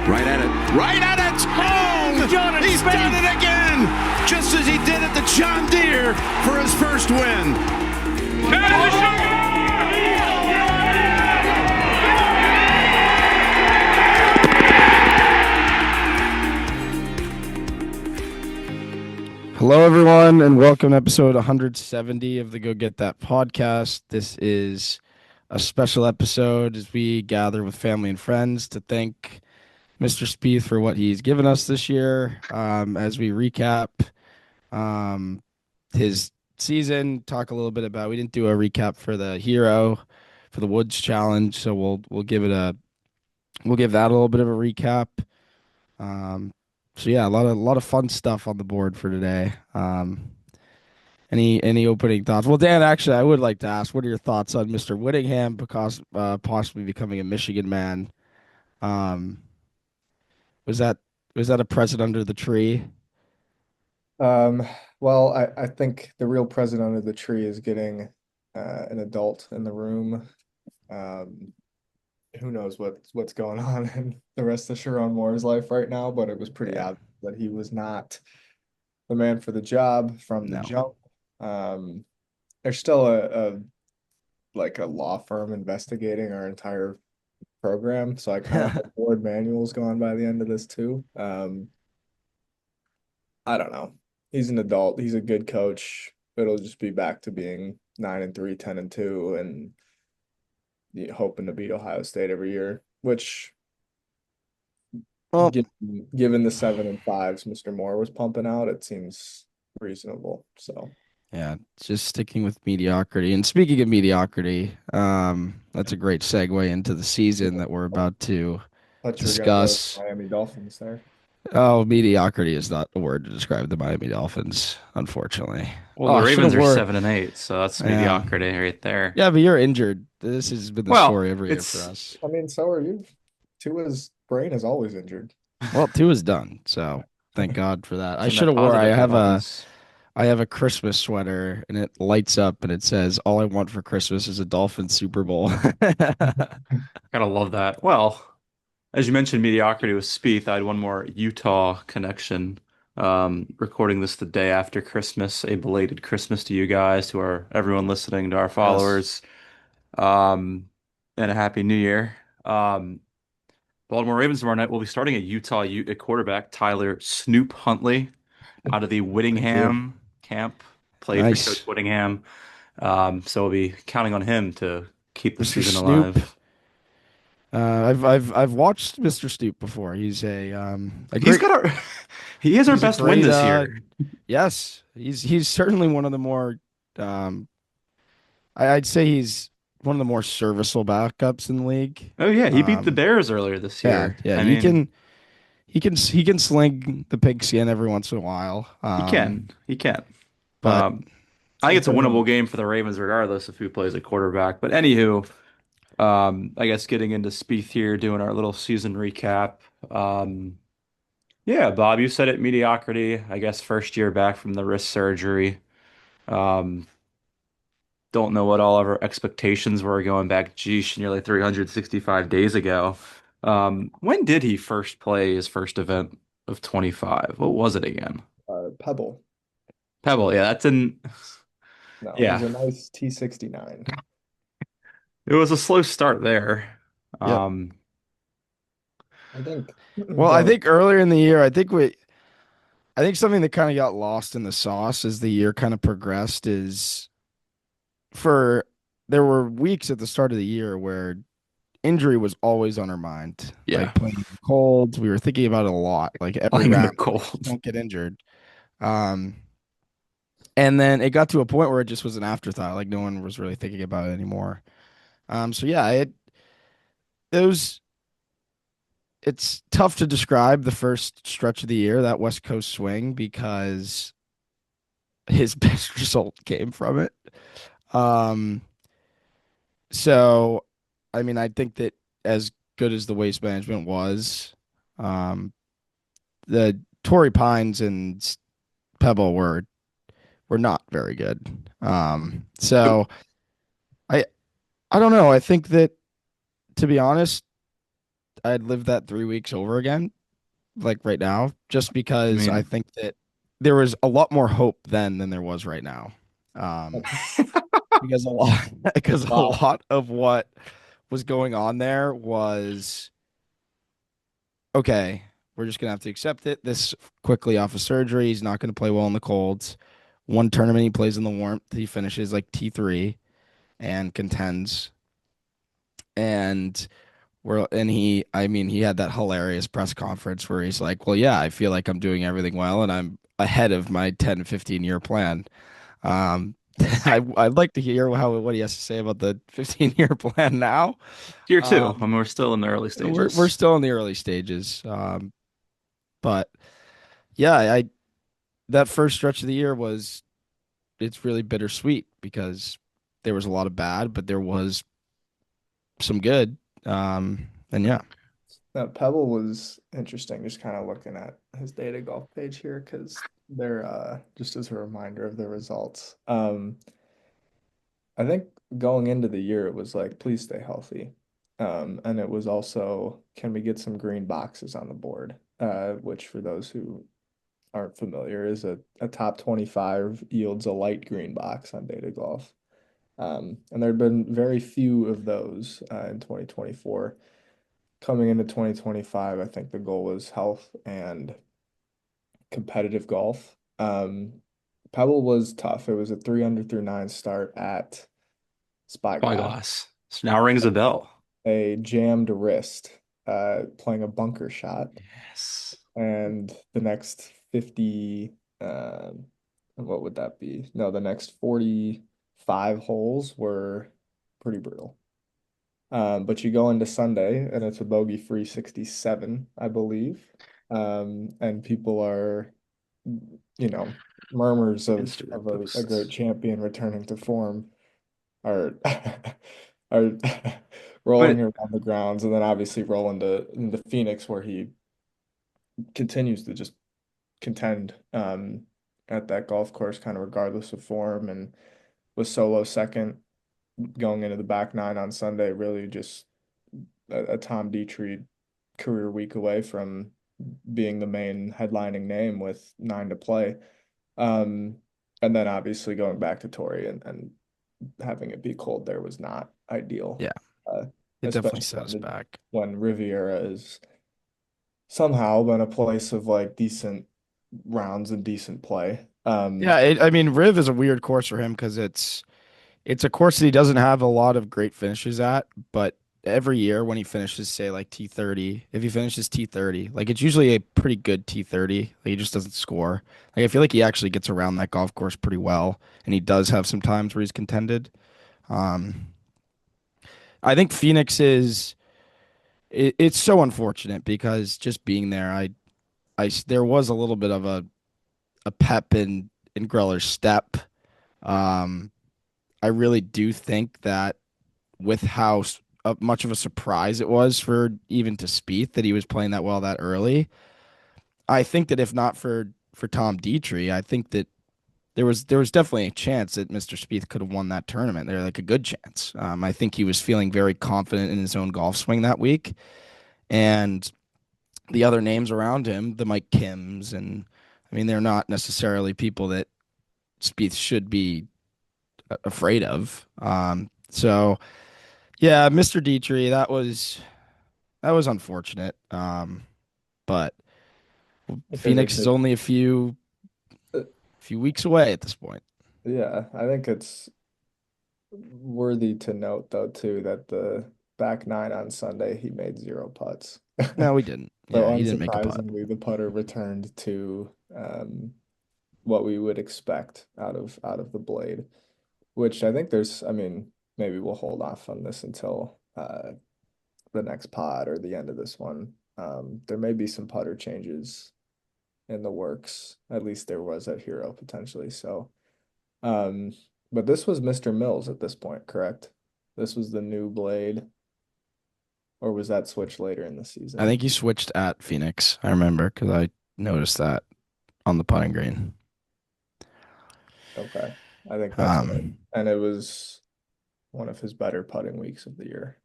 Right at it. Right at it. Oh, Jordan he's Spieth. done it again. Just as he did at the John Deere for his first win. Hello, everyone, and welcome to episode 170 of the Go Get That podcast. This is a special episode as we gather with family and friends to thank Mr. Spieth for what he's given us this year. As we recap his season, talk a little bit about. We didn't do a recap for the Hero, for the Woods Challenge, so we'll give that a little bit of a recap. So yeah, a lot of fun stuff on the board for today. Any opening thoughts? Well, Dan, actually, I would like to ask, what are your thoughts on Mr. Whittingham because possibly becoming a Michigan man? Um, was that a present under the tree? Um, well, I think the real present under the tree is getting an adult in the room. Who knows what's going on in the rest of Sharon Moore's life right now, but it was pretty obvious that he was not the man for the job from the jump. There's still a law firm investigating our entire program, so I kind of hope board manual's gone by the end of this too. I don't know. He's an adult. He's a good coach. It'll just be back to being 9-3, 10-2, and hoping to beat Ohio State every year, which, Well, given the 7 and 5s Mr. Moore was pumping out, it seems reasonable. So yeah, just sticking with mediocrity. And speaking of mediocrity, that's a great segue into the season that we're about to discuss. Miami Dolphins there. Oh, mediocrity is not a word to describe the Miami Dolphins, unfortunately. Well, the Ravens are 7-8, so that's mediocrity right there. Yeah, but you're injured. This has been the story every year for us. I mean, so are you. Tua's brain is always injured. Well, Tua's done, so thank God for that. I should have wore. I have a Christmas sweater, and it lights up, and it says, "All I want for Christmas is a Dolphins Super Bowl." Gotta love that. Well, as you mentioned, mediocrity with Spieth. I had one more Utah connection. Recording this the day after Christmas, a belated Christmas to you guys, to everyone listening, to our followers, and a happy New Year. Baltimore Ravens tomorrow night will be starting a Utah Ute at quarterback, Tyler Snoop Huntley, out of the Whittingham camp. Played for Coach Whittingham, so we'll be counting on him to keep the season alive. I've watched Mr. Stoop before. He's he has our best win this year. Yes, he's certainly one of the more I'd say he's one of the more serviceable backups in the league. Oh yeah, he beat the Bears earlier this year. Yeah, he can sling the pigskin every once in a while. He can. But I think it's a winnable game for the Ravens regardless of who plays at quarterback. But anywho, I guess getting into Spieth here, doing our little season recap. Yeah, Bob, you said it, mediocrity. I guess first year back from the wrist surgery. Don't know what all of our expectations were going back, nearly 365 days ago. When did he first play his first event of 25? What was it again? Pebble. Pebble, yeah, that's in. No, yeah. It was a nice T69. It was a slow start there. Yep. I think. Well, I think earlier in the year, I think something that kind of got lost in the sauce as the year kind of progressed is there were weeks at the start of the year where injury was always on our mind. Yeah. Like playing cold, we were thinking about it a lot. Like every round, don't get injured. And then it got to a point where it just was an afterthought. Like no one was really thinking about it anymore. So yeah, it's tough to describe the first stretch of the year, that West Coast swing, because his best result came from it. So, I mean, I think that as good as the waste management was, the Torrey Pines and Pebble were not very good. So I don't know. I think that, to be honest, I'd live that 3 weeks over again, like right now, just I because I mean, think that there was a lot more hope then than there was right now. Um, because a lot because a Wow. lot of what was going on there was okay, we're just gonna have to accept it. This quickly off of surgery, he's not gonna play well in the colds. One tournament he plays in the warmth, he finishes like T3 and contends. And I mean, he had that hilarious press conference where he's like, well, yeah, I feel like I'm doing everything well and I'm ahead of my 10, 15-year plan. Um, I'd like to hear what he has to say about the 15-year plan now. here too. I Um, mean, we're still in the early we're stages. still in the early stages. But yeah, I that first stretch of the year it's really bittersweet because there was a lot of bad, but there was some good. And yeah, Pebble was interesting, just kind of looking at his data golf page here because they're just as a reminder of the results. I think going into the year it was like, please stay healthy. And it was also, can we get some green boxes on the board? Which for those who aren't familiar is a top 25 yields a light green box on data golf. And there had been very few of those in 2024. Coming into 2025, I think the goal was health and competitive golf. Pebble was tough. It was a 3 under through nine start at Spyglass. Spyglass. So now rings a bell. A jammed wrist, playing a bunker shot, Yes. and the next 50, what would that be? No, the next 45 holes were pretty brutal. But you go into Sunday and it's a bogey-free 67, I believe. And people are, murmurs of Instagram a great posts. champion returning to form are are But rolling around the grounds, and then obviously roll into Phoenix where he continues to just contend at that golf course, kind of regardless of form, and was solo second going into the back nine on Sunday. Really just a Tom Dietrich career week away from being the main headlining name with nine to play. Um, and then obviously going back to Torrey and having it be cold there was not ideal, yeah, uh, it definitely especially set us back. when Riviera is somehow been a place of like decent rounds and decent play. Yeah, I mean, Riv is a weird course for him because it's a course that he doesn't have a lot of great finishes at, but every year when he finishes, say like T30, if he finishes T30, like it's usually a pretty good T30. Like he just doesn't score. Like I feel like he actually gets around that golf course pretty well, and he does have some times where he's contended. Um, I think Phoenix it's so unfortunate because just being there, there was a little bit of a pep in Greller's step. Um, I really do think that with how much of a surprise it was for even to Spieth that he was playing that well that early. I think that if not for Tom Dietrich, I think that there was definitely a chance that Mr. Spieth could have won that tournament. There like a good chance. I think he was feeling very confident in his own golf swing that week, and the other names around him, the Mike Kims, and I mean they're not necessarily people that Spieth should be afraid of. So yeah, Mr. Dietrich, that was unfortunate. But Because Phoenix is only a few weeks away at this point. yeah, I think it's worthy to note though too that the back nine on Sunday he made zero putts. No, we didn't. So Yeah, he didn't make a putt. unsurprisingly, the putter returned to what we would expect out of the blade, which I think I mean, maybe we'll hold off on this until the next pod or the end of this one. There may be some putter changes in the works. At least there was at Hero potentially. So, um, but this was Mr. Mills at this point, correct? This was the new blade, or was that switched later in the I season? think he switched at Phoenix. I remember because I noticed that on the putting green. Okay, I think that's right. Um, And it was one of his better putting weeks of the year.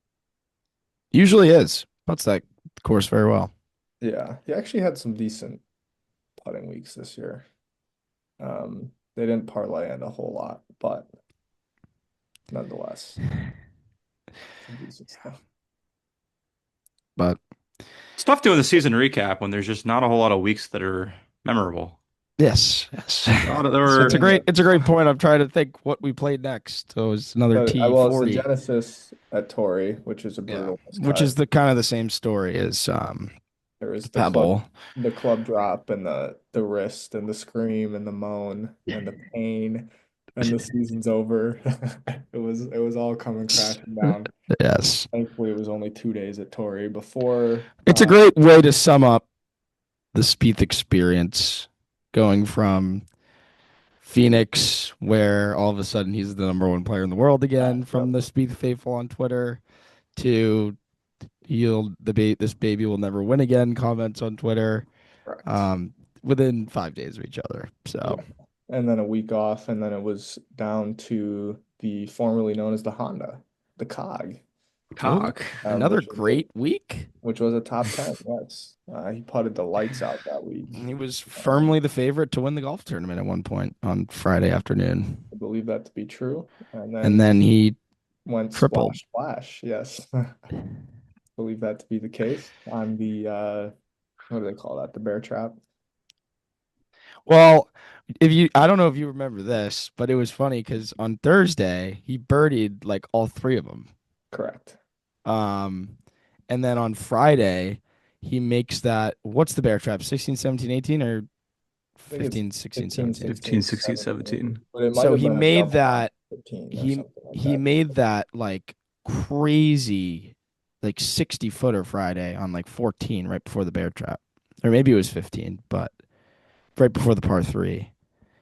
Usually is. Putts the course very well. Yeah, he actually had some decent putting weeks this year. They didn't parlay in a whole lot, but nonetheless, some decent stuff. But It's tough doing the season recap when there's just not a whole lot of weeks that are memorable. yes. A lot of, there So were, it's a great point. I'm trying to think what we played next. So it's another Well, it's the T40. Genesis at Torrey, which is a Yeah. brutal Which is miscut. the kind of the same story as There was Pebble. the club drop and the wrist and the scream and the moan and the pain and the season's over. It was all coming crashing down. Yes. Thankfully, it was only 2 days at Torrey before. It's a great way to sum up the Spieth experience, going from Phoenix, where all of a sudden he's the number one player in the world again, from the Spieth faithful on Twitter, to this baby will never win again comments on Twitter, Correct. within 5 days of each other. So Yeah. And then a week off, and then it was down to the formerly known as the Honda, the COG, cock. another which was great week. which was a top 10. Yes. He putted the lights out that week. He was firmly the favorite to win the golf tournament at one point on Friday afternoon, I believe that to be true. and then he went tripled. splash. Yes. Believe that to be the case on the what do they call that? The bear trap. Well, I don't know if you remember this, but it was funny because on Thursday he birdied like all three of them. Correct. Um, and then on Friday he makes that, what's the bear trap? 16, 17, 18 or I think it's 15, 16, 15, 17? 15, 16, 17. But it might So have he been a made double on that 15 or he something like he that. made that like crazy like 60 footer Friday on like 14 right before the bear trap. Or maybe it was 15, but right before the par 3.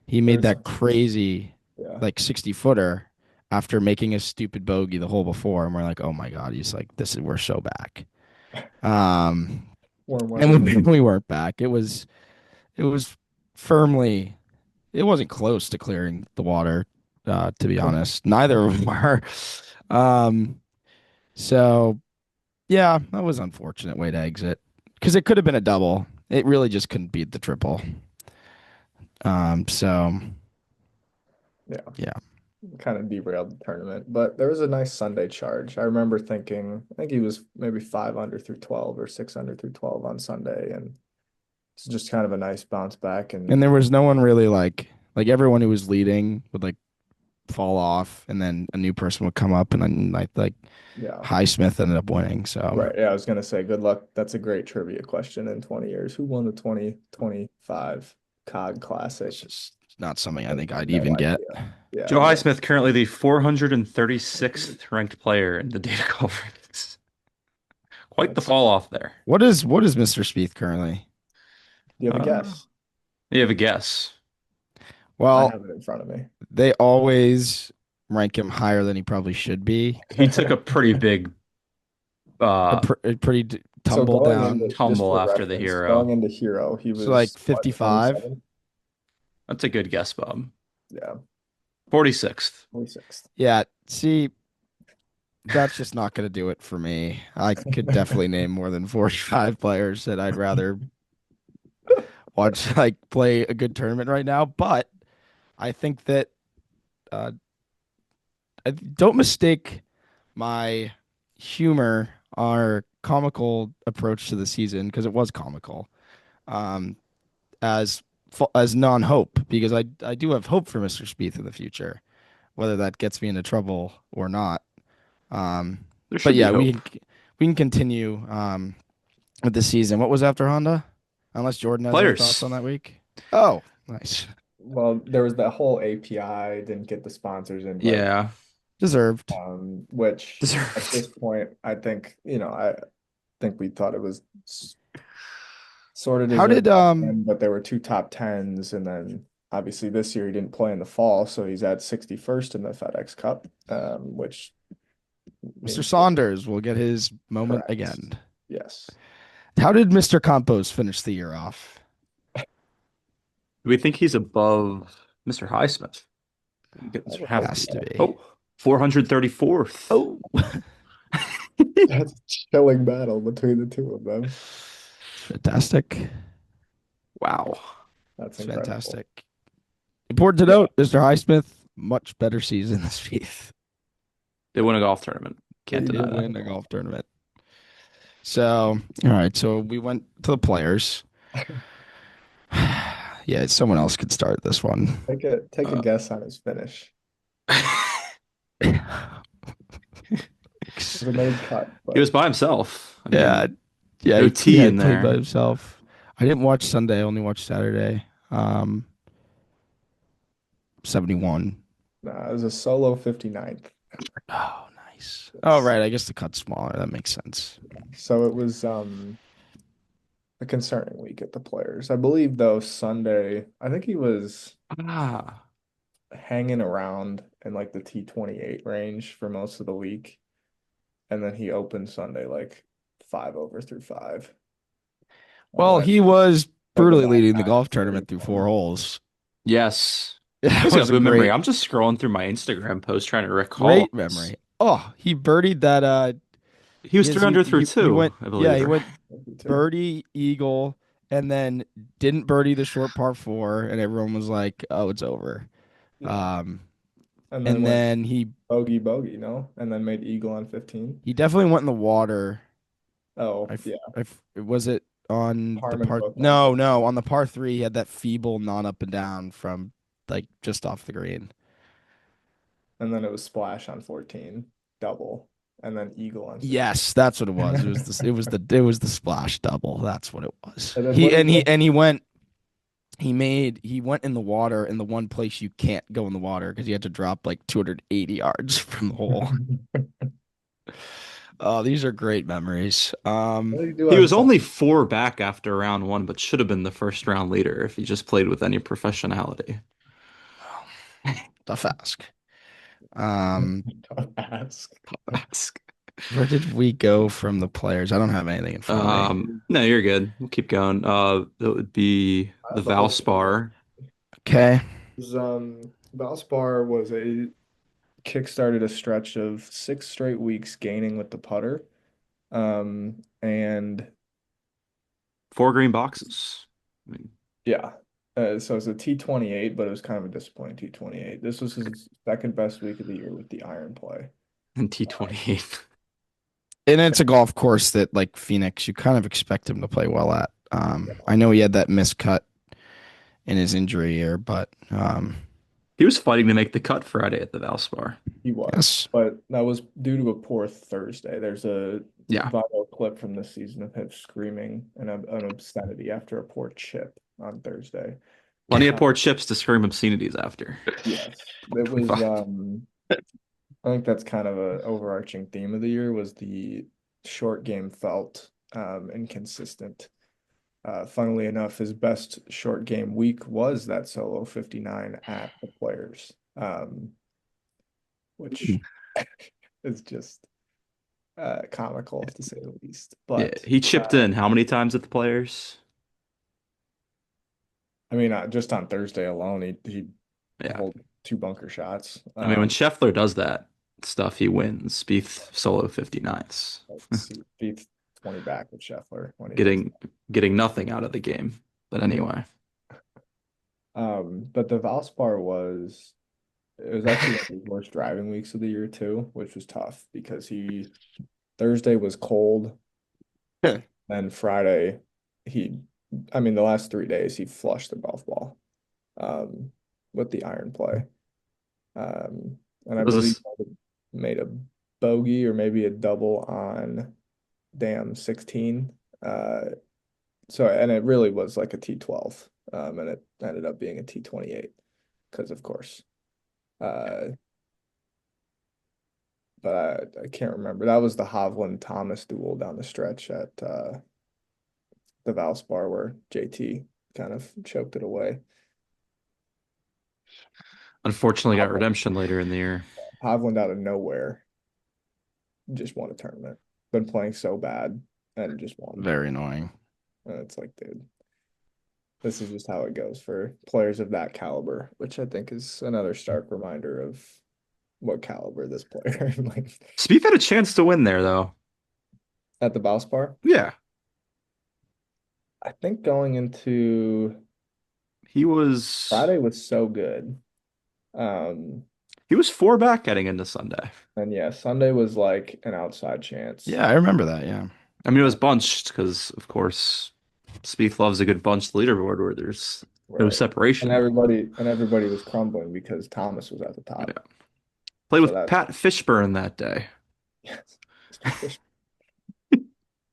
He made There's that crazy yeah. like 60 footer after making a stupid bogey the hole before, and we're like, oh my god, he's like, we're so back. Warm And weather. we weren't back. It was firmly, it wasn't close to clearing the water, to be honest. Neither of them were. Um, so yeah, that was an unfortunate way to exit because it could have been a double. It really just couldn't beat the triple. So yeah. Kind of derailed the tournament, but there was a nice Sunday charge. I remember thinking, I think he was maybe 5 under through 12 or 6 under through 12 on Sunday, and it's just kind of a nice bounce back. And there was no one really like everyone who was leading would like fall off, and then a new person would come up, and then like yeah, Highsmith ended up winning. So right. Yeah, I was gonna say good luck. That's a great trivia question in 20 years. Who won the 2025 COG Classic? it's just not something I think I'd No even get. idea. Yeah, Joe Highsmith, currently the 436th ranked player in the data golf rankings. Quite the fall off there. What is Mr. Spieth currently? Do you have a guess? You have a guess? I Well, have it in front of me. they always rank him higher than he probably should be. He took a pretty big A pretty tumble going down. into, just tumble for after the reference, Hero. Going into Hero, he was So like what, 55. 27? That's a good guess, Bob. Yeah, 46th. 26th. Yeah, see, that's just not going to do it for me. I could definitely name more than 45 players that I'd rather watch like play a good tournament right now, but I think that don't mistake my humor or comical approach to the season, because it was comical, um, as non-hope, because I do have hope for Mr. Spieth in the future, whether that gets me into trouble or not. There should But be yeah, hope. we can continue with the season. What was after Honda? Unless Jordan has any Players. thoughts on that week. Oh, nice. Well, there was that whole API, didn't get the sponsors in, Yeah. Deserved. which Deserved. at this point, I think, I think we thought it was sort of How deserved, did but there were two top tens, and then obviously this year he didn't play in the fall, so he's at 61st in the FedEx Cup, which Mr. means Saunders will get his moment correct. again? Yes. How did Mr. Campos finish the year off? Do we think he's above Mr. Highsmith? Has to be. Oh, 434th. Oh, That's a chilling battle between the two of them. Fantastic. Wow. That's It's incredible. fantastic. Important to Yeah. note, Mr. Highsmith, much better season this Spieth. They won a golf tournament. Can't He deny did that. win a golf tournament. So, all right. So we went to the players. Yeah, someone else could start this one. Take a Uh, guess on his finish. It was a made cut, he was but by himself. I Yeah, mean, yeah, no yeah, T he in played by there. himself. I didn't watch Sunday. I only watched Saturday. 71. nah, it was a solo 59th. Oh, nice. Oh, It's- right. I guess the cut's smaller. That makes sense. So it was a concerning week at the players. I believe though Sunday, I think he was Ah. hanging around in like the T28 range for most of the week. And then he opened Sunday like 5 over through five. And Well, then he was at the brutally back leading the nine golf for tournament through 4 31. holes. Yes. That He's got was a good memory. great, I'm just scrolling through my Instagram post trying to recall great this. memory. Oh, he birdied that. He was 300 through He two, went. I Yeah, believe, he right? went birdie, eagle, and then didn't birdie the short par four, and everyone was like, "Oh, it's over." Yeah. Um, And then and went then bogey, no? And then made eagle on 15. he definitely went in the water. Oh, yeah. Was it on the Harmon par? booked on No, both. no, on the par three, he had that feeble non up and down from like just off the green. And then it was splash on 14, double, and then eagle on 16. Yes, that's what it was. It was the splash double. That's what it was. And then what did He went in the water in the one place you can't go in the water because he had to drop like 280 yards from the hole. Oh, these are great memories. what did he do He on was Sunday? only 4 back after round one, but should have been the first round leader if he just played with any professionality. Tough ask. Um, Don't ask. Ask. where did we go from the players? I don't have anything in front of me. No, you're good. We'll keep going. That would be I the have the whole thing. Valspar. Okay. Valspar was kickstarted a stretch of 6 straight weeks gaining with the putter. And 4 green boxes. I mean, yeah, so it's a T28, but it was kind of a disappointing T28. This was his second best week of the year with the iron play. and T28. And it's a golf course that, like Phoenix, you kind of expect him to play well at. I know he had that miscut in his injury year, but He was fighting to make the cut Friday at the Valspar. He was, yes. but that was due to a poor Thursday. There's a Yeah. viral clip from this season of him screaming an obscenity after a poor chip on Thursday. Plenty of poor chips to scream obscenities after. Yes, it was. I think that's kind of a overarching theme of the year was the short game felt inconsistent. Funnily enough, his best short game week was that solo 59 at the players, which is just comical to say the least. Yeah, But he chipped in how many times at the Players? I mean, just on Thursday alone, he Yeah. hold 2 bunker shots. I mean, when Scheffler does that stuff, he wins. Spieth solo 59s. Beats 20 back with Scheffler when he Getting nothing out of the game. But anyway. But the Valspar it was actually one of the worst driving weeks of the year too, which was tough because Thursday was cold. And Friday, the last 3 days he flushed the golf ball, with the iron play. And I Was believe this he made a bogey or maybe a double on 16. And it really was like a T12. And it ended up being a T28 because of course. But I can't remember. That was the Hovland Thomas duel down the stretch at the Valspar where JT kind of choked it away. unfortunately got redemption later in the year? Hovland out of nowhere just won a tournament. Been playing so bad and just won. Very annoying. And it's like, dude, this is just how it goes for players of that caliber, which I think is another stark reminder of what caliber this player. Like, Spieth had a chance to win there, though. at the Valspar. Yeah, I think going into he was Friday was so good. Um, he was four back getting into Sunday. and yeah, Sunday was like an outside chance. Yeah, I remember that. Yeah. I mean, it was bunched because, of course, Spieth loves a good bunched leaderboard where there's no Right. And separation. everybody was crumbling because Thomas was at the Yeah. top. Played So with that Pat Fishburne that day. yes, Mr. Fish.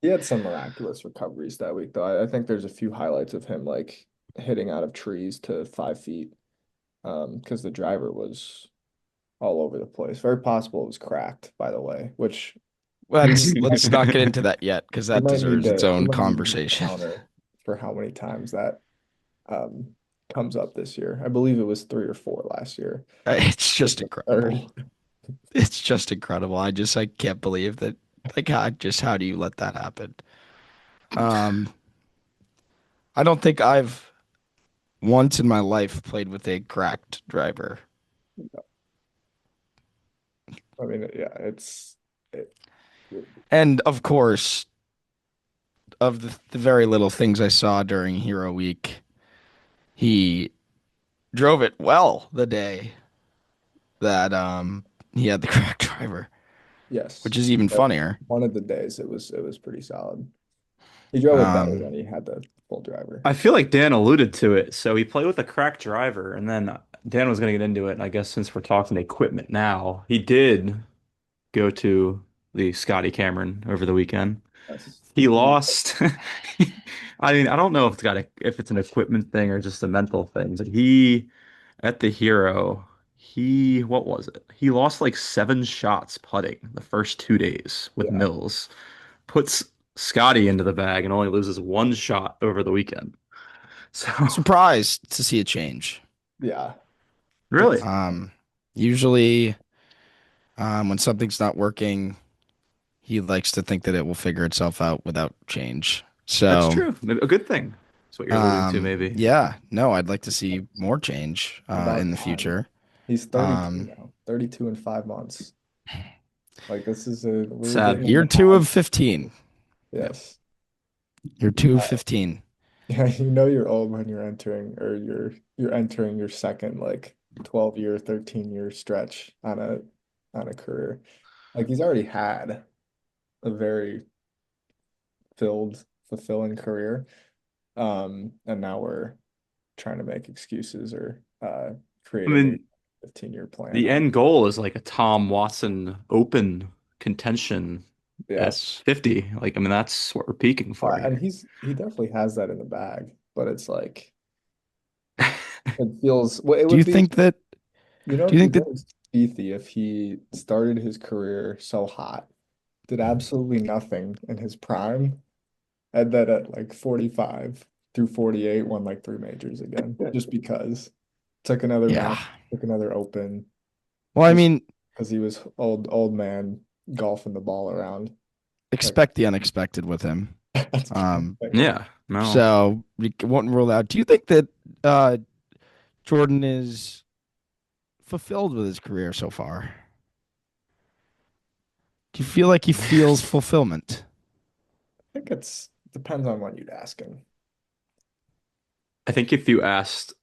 He had some miraculous recoveries that week, though. I think there's a few highlights of him like hitting out of trees to 5 feet. Because the driver was all over the place. Very possible it was cracked, by the way, which Let's not get into that yet because we that might need deserves its to we own might need to conversation. counter for how many times that um comes up this year. I believe it was 3 or 4 last year. It's just Or incredible. It's just incredible. I can't believe that. Like, how do you let that happen? Um, I don't think I've once in my life played with a cracked driver. I mean, yeah, it, And of course, of the very little things I saw during Hero Week, he drove it well the day that he had the cracked driver, yes. which is even funnier. One of the days it was pretty solid. He drove it better Um, when he had the full driver. I feel like Dan alluded to it. So he played with a cracked driver, and then Dan was going to get into it. And I guess since we're talking equipment now, he did go to the Scotty Cameron over the weekend. Yes. He lost. I mean, I don't know if it's an equipment thing or just a mental thing, but he at the Hero, what was it? He lost like 7 shots putting the first 2 days with Yeah. Mills, puts Scotty into the bag and only loses 1 shot over the weekend. So Surprised to see a change. Yeah. really, Um, Usually, when something's not working, he likes to think that it will figure itself out without change. that's So, true. Maybe a good thing. That's what you're alluding to, maybe. yeah, no, I'd like to see more change in About the time. future. He's 32 Um, now. 32 in 5 months. Like this is we're Sad. getting in Year the two of habit. 15. Yep. Yes. Year two of 15. Yeah, you know you're old when you're entering or you're entering your second like 12-year, 13-year stretch on a career. Like he's already had a very fulfilling career. And now we're trying to make excuses or I create a new mean, 15-year plan. the end goal is like a Tom Watson Open contention Yeah. at 50. Like, I mean, that's what we're peaking for And here. he definitely has that in the bag, but it's like it feels well, it Do you would be think that? Do you it'd be think that? very Spiethy if he started his career so hot, did absolutely nothing in his prime, and then at like 45 through 48 won like 3 majors again, just because took another Yeah. match, took another open, Well, I just mean, because he was old man golfing the ball around. Like expect the unexpected with him. that's Um, Yeah, no. so we won't rule out. Do you think that uh, Jordan is fulfilled with his career so far? Do you feel like he feels fulfillment? I think it's depends on what you'd ask him. I think if you asked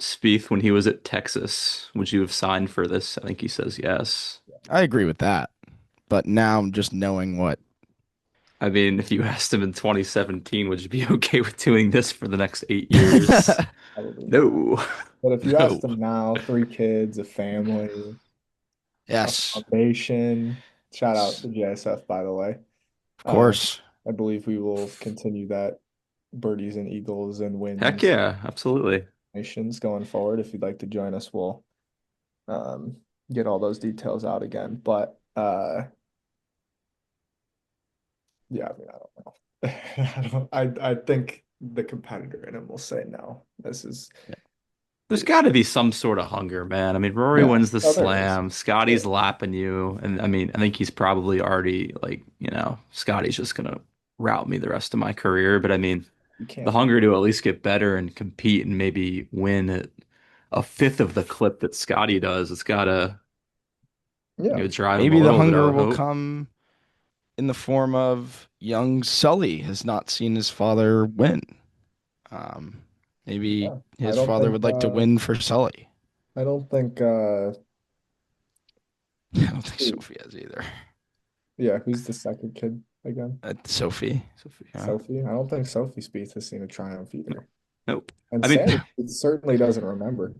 Spieth when he was at Texas, would you have signed for this? I think he says yes. I agree with that. But now just knowing what I mean, if you asked him in 2017, would you be okay with doing this for the next 8 years? Probably not. No. But if you no. asked him now, 3 kids, a family, a Yes, foundation, shout out of to JSF, by the way. Uh, course. I believe we will continue that birdies and eagles and Heck wins yeah, absolutely. nations going forward. If you'd like to join us, we'll um, get all those details out again. But yeah, I mean, I don't know. I think the competitor in him will say no. This is There's got to be some sort of hunger, man. I mean, Rory yeah. wins the Oh, there is. slam. There Scotty's is. lapping you. And I mean, I think he's probably already like, Scotty's just gonna route me the rest of my career. But I mean, You the can't be. hunger to at least get better and compete and maybe win at a fifth of the clip that Scotty does, it's gotta Yeah. drive him a Maybe the little bit, I hunger would will hope. come in the form of young Sully has not seen his father win. Maybe Yeah. I his don't father think would like to win for Sully. I don't think I don't think who- Sophie has either. yeah, who's the second kid again? Sophie. Sophie. Yeah. Sophie? I don't think Sophie Spieth has seen a triumph either. Nope. And I mean, Sammy certainly doesn't remember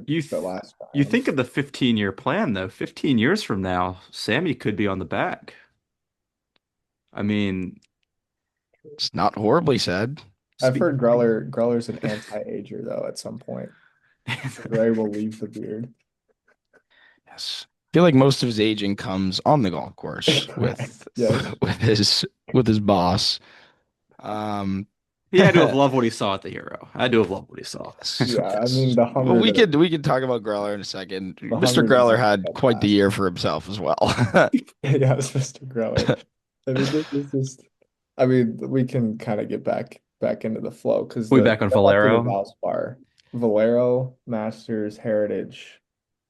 you the th last you think triumph. of the 15-year plan though. 15 years from now, Sammy could be on the back. I mean, It's not horribly said. I've speak. heard Greller's an anti-ager though at some point. Gray will leave the beard. Yes. I feel like most of his aging comes on the golf course Right. with Yes. with his boss. He had to have loved what he saw at the Hero. I do have loved what he saw. Yeah, I Yes. mean the Well, 100 we could talk about Greller in a second. the Mr. 100 is Greller a had quite the fantastic. year for himself as well. Yeah, it's Mr. Greller. I mean, this is just. I mean, we can kind of get back into the flow because We the back on go back to the Valero. Valspar, Valero, Masters, Heritage,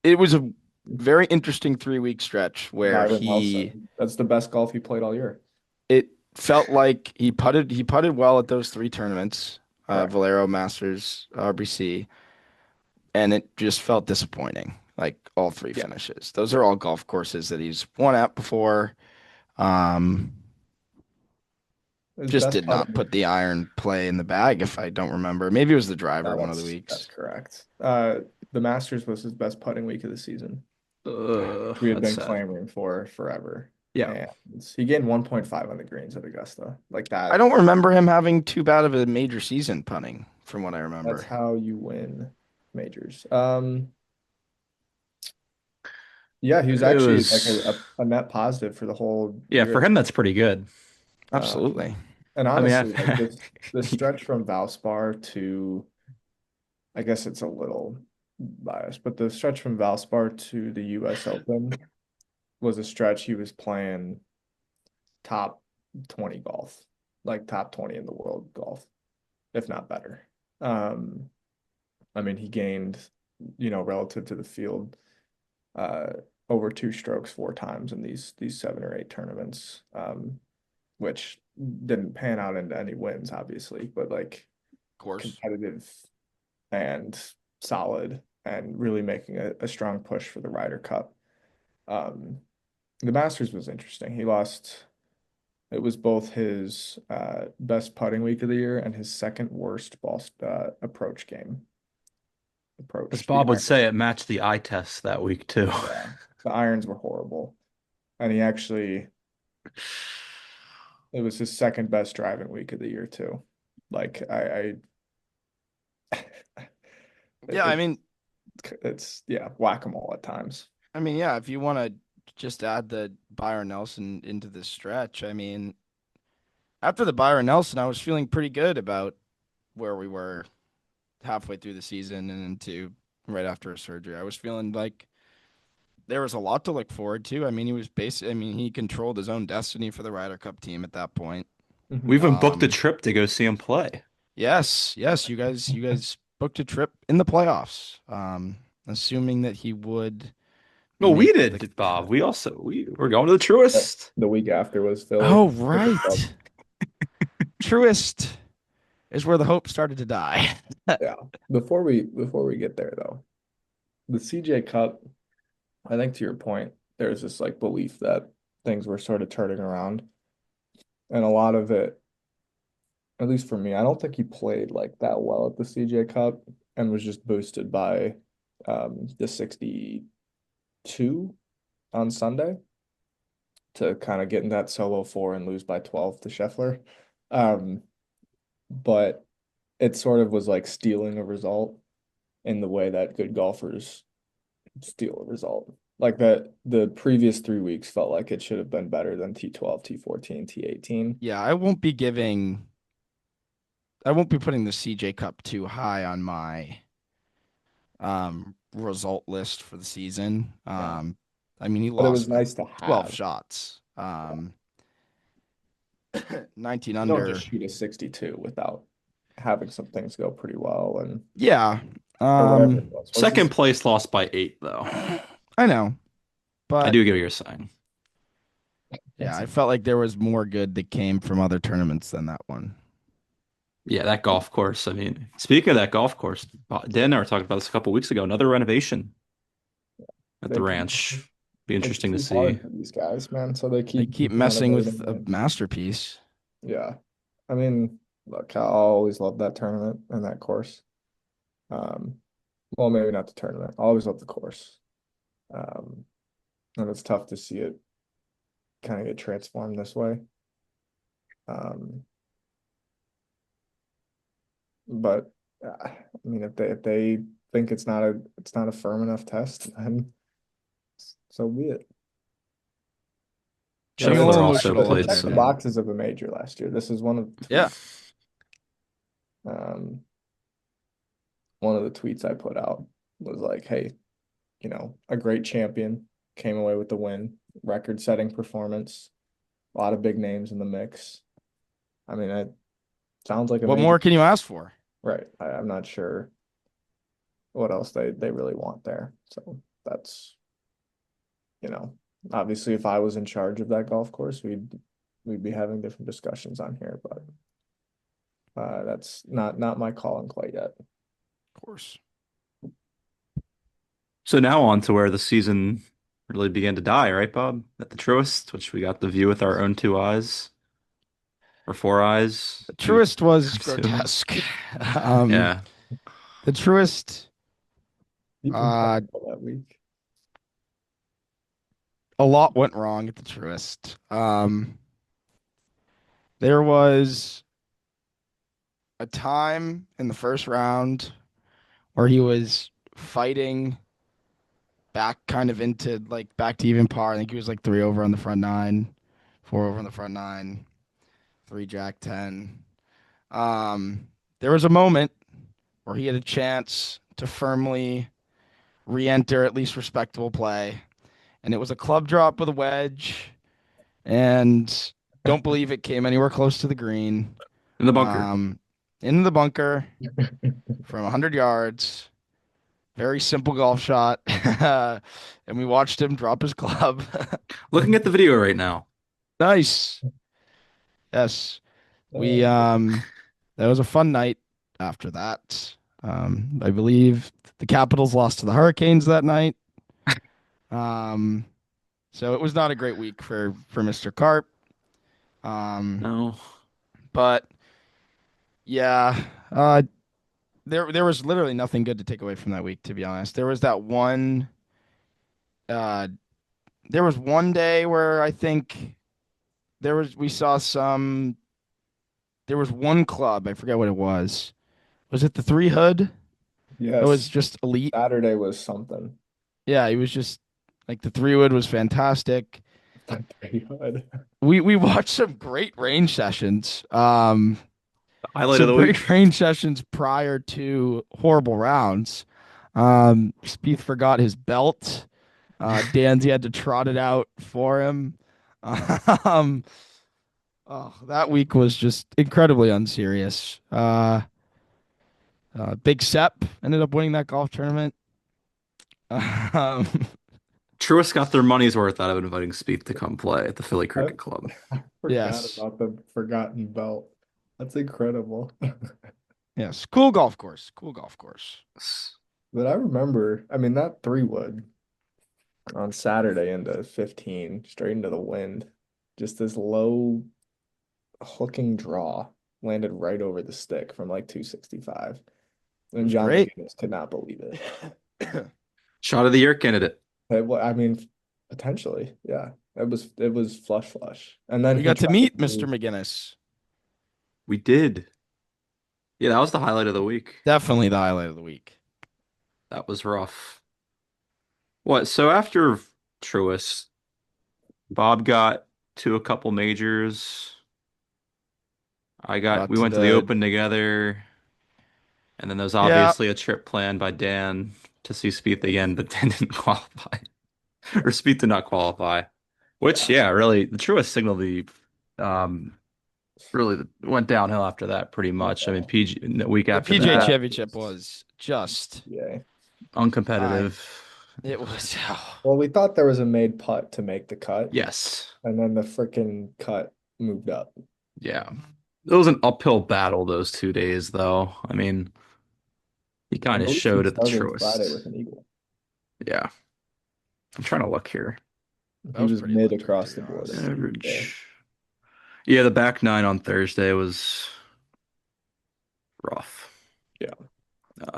It was a very interesting 3 week stretch where Byron Nelson. That's the best golf he played all year. it felt like he putted well at those three tournaments, Correct. Valero, Masters, RBC, and it just felt disappointing. Like all three Yeah. finishes. Those are all golf courses that he's won at before. Um, His just best did not putting. put the iron play in the bag, if I don't remember. Maybe it was the driver No, one of the that's weeks. correct. The Masters was his best putting week of the season. We had That's been sad. clamoring for forever. Yeah. And he gained 1.5 on the greens at Augusta. Like that. I don't remember him having too bad of a major season punting, from what I remember. That's how you win majors. Yeah, he was It actually was- like a net positive for the whole Yeah, year. for him, that's pretty good. Absolutely. And I mean, honestly, like the stretch from Valspar to, I guess it's a little biased, but the stretch from Valspar to the U.S. Open was a stretch he was playing top 20 golf, like top 20 in the world golf, if not better. I mean, he gained, relative to the field, over 2 strokes 4 times in these 7 or 8 tournaments, which didn't pan out into any wins, obviously, but like Of course. competitive and solid and really making a strong push for the Ryder Cup. The Masters was interesting. He lost. It was both his best putting week of the year and his second worst ball approach game. As Bob would say, it matched the eye test that week too. Yeah, the irons were horrible, and he actually. It was his second best driving week of the year too. Like Yeah, I mean, it's whack-a-mole at times. I mean, yeah, if you want to just add the Byron Nelson into this stretch, I mean, after the Byron Nelson, I was feeling pretty good about where we were halfway through the season and into right after his surgery. I was feeling like there was a lot to look forward to. I mean, he controlled his own destiny for the Ryder Cup team at that point. We even booked a Um, trip to go see him play. Yes, you guys booked a trip in the playoffs. Assuming that he would No, we make did, the Bob. cut. We're going to the Truist. The week after was Philly. Oh, right. Truist is where the hope started to die. Yeah. Before we get there though, the CJ Cup, I think to your point, there's this like belief that things were sort of turning around. And a lot of it, at least for me, I don't think he played like that well at the CJ Cup and was just boosted by the 62 on Sunday to kind of get in that solo 4 and lose by 12 to Scheffler. But it sort of was like stealing a result in the way that good golfers steal a result. Like that, the previous 3 weeks felt like it should have been better than T12, T14, T18. Yeah, I won't be putting the CJ Cup too high on my result list for the season. Yeah. I mean, he But it was lost nice to 12 have. shots. 19 You under. don't just shoot a 62 without having some things go pretty well and Yeah. or whatever it was. Second place lost by 8, though. I know, I but do get what you're saying. Yeah, I felt like there was more good that came from other tournaments than that one. Yeah, that golf course. I mean, speaking of that golf course, Dan and I were talking about this a couple weeks ago. Another renovation at They the keep, ranch. Be it's interesting to too see. hard for these guys, man. So they They keep keep messing with renovating a it. masterpiece. Yeah. I mean, look, I always love that tournament and that course. Um, well, maybe not the tournament. I always love the course. Um, and it's tough to see it kind of get transformed this way. Um, but I mean, if they think it's not a firm enough test, then so be it. Getting Check a Scheffler little also emotional over played there, the Dan. some. boxes of a major last year. This is Yeah. um one of the tweets I put out was like, hey, a great champion came away with the win, record-setting performance, a lot of big names in the mix. I mean, it sounds like a What major, more can you ask for? right? I'm not sure what else they really want there. So that's, you know, obviously if I was in charge of that golf course, we'd be having different discussions on here, but that's not my calling quite yet. Of course. So now on to where the season really began to die, right, Bob? At the Truist, which we got to view with our own two eyes or four eyes. The We Truist was assume. grotesque. um, Yeah. the Truist, You can uh, call that week. a lot went wrong at the Truist. There was a time in the first round where he was fighting back kind of into like back to even par. I think he was like 3 over on the front nine, 4 over on the front nine, 3 Jack 10. There was a moment where he had a chance to firmly re-enter at least respectable play, and it was a club drop with a wedge, and don't believe it came anywhere close to the green. In the bunker. Um, in the bunker from 100 yards. Very simple golf shot. And we watched him drop his club. Looking at the video right now. Nice. Yes. We Uh, that was a fun night after that. I believe the Capitals lost to the Hurricanes that night. Um so it was not a great week for Mr. Carp. Um No. but yeah, there was literally nothing good to take away from that week, to be honest. Uh there was one day where I think we saw some. There was one club, I forget what it was. Was it the three hood? It was yes, just elite. Saturday was something. Yeah, he was just like the three wood was fantastic. Pretty good. We watched some great range sessions. Highlight of Some the great week. range sessions prior to horrible rounds. Spieth forgot his belt. Danzy had to trot it out for him. Um, oh, that week was just incredibly unserious. Big Sep ended up winning that golf tournament. Um, Truist got their money's worth out of inviting Spieth to come play at the Philly I Cricket Club. forgot yes, about the forgotten belt. That's incredible. yes, cool golf course. Cool golf course. But I remember, I mean, that three wood on Saturday into 15, straight into the wind, just this low hooking draw landed right over the stick from like 265. It And was John great. McGinnis could not believe it. Shot of the year candidate. I mean, potentially, yeah. It was flush. And then We he got to tried meet to Mr. do, McGinnis. We did. Yeah, that was the highlight of the week. Definitely the highlight of the week. That was rough. What? So after Truist, Bob got to a couple majors. Got We to went to the the Open together. And then there was yeah. obviously a trip planned by Dan to see Spieth again, but Dan didn't qualify. Or Spieth did not qualify. Which, yeah. yeah, really, the Truist signal um really went downhill after that pretty much. I mean, PG the week The after PGA that, Championship was just Yeah. I uncompetitive. It was. Well, we thought there was a made putt to make the cut, Yes. and then the freaking cut moved up. Yeah. It was an uphill battle those 2 days, though. I mean, he I kind of believe he showed at the started Friday truest. with an eagle. Yeah. I'm trying to look here. That He was was pretty mid electric, across to the be board. honest. Yeah. Average. Yeah, the back nine on Thursday was rough. Yeah.